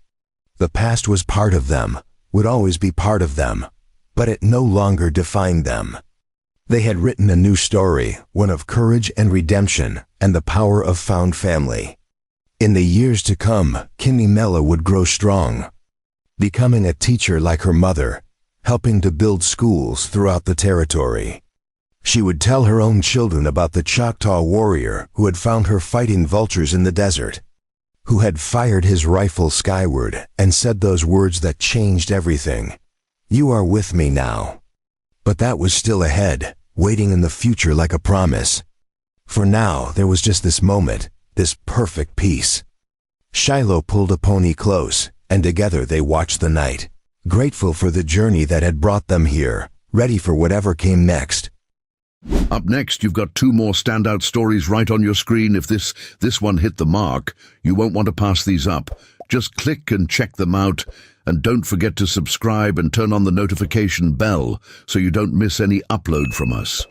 The past was part of them, would always be part of them, but it no longer defined them. They had written a new story, one of courage and redemption and the power of found family. In the years to come, Kimamela would grow strong, becoming a teacher like her mother, helping to build schools throughout the territory. She would tell her own children about the Choctaw warrior who had found her fighting vultures in the desert, who had fired his rifle skyward and said those words that changed everything. "You are with me now." But that was still ahead, waiting in the future like a promise. For now, there was just this moment, this perfect peace. Shiloh pulled Aponi close, and together they watched the night, grateful for the journey that had brought them here, ready for whatever came next. Up next, you've got two more standout stories right on your screen. If this one hit the mark, you won't want to pass these up. Just click and check them out. And don't forget to subscribe and turn on the notification bell so you don't miss any upload from us.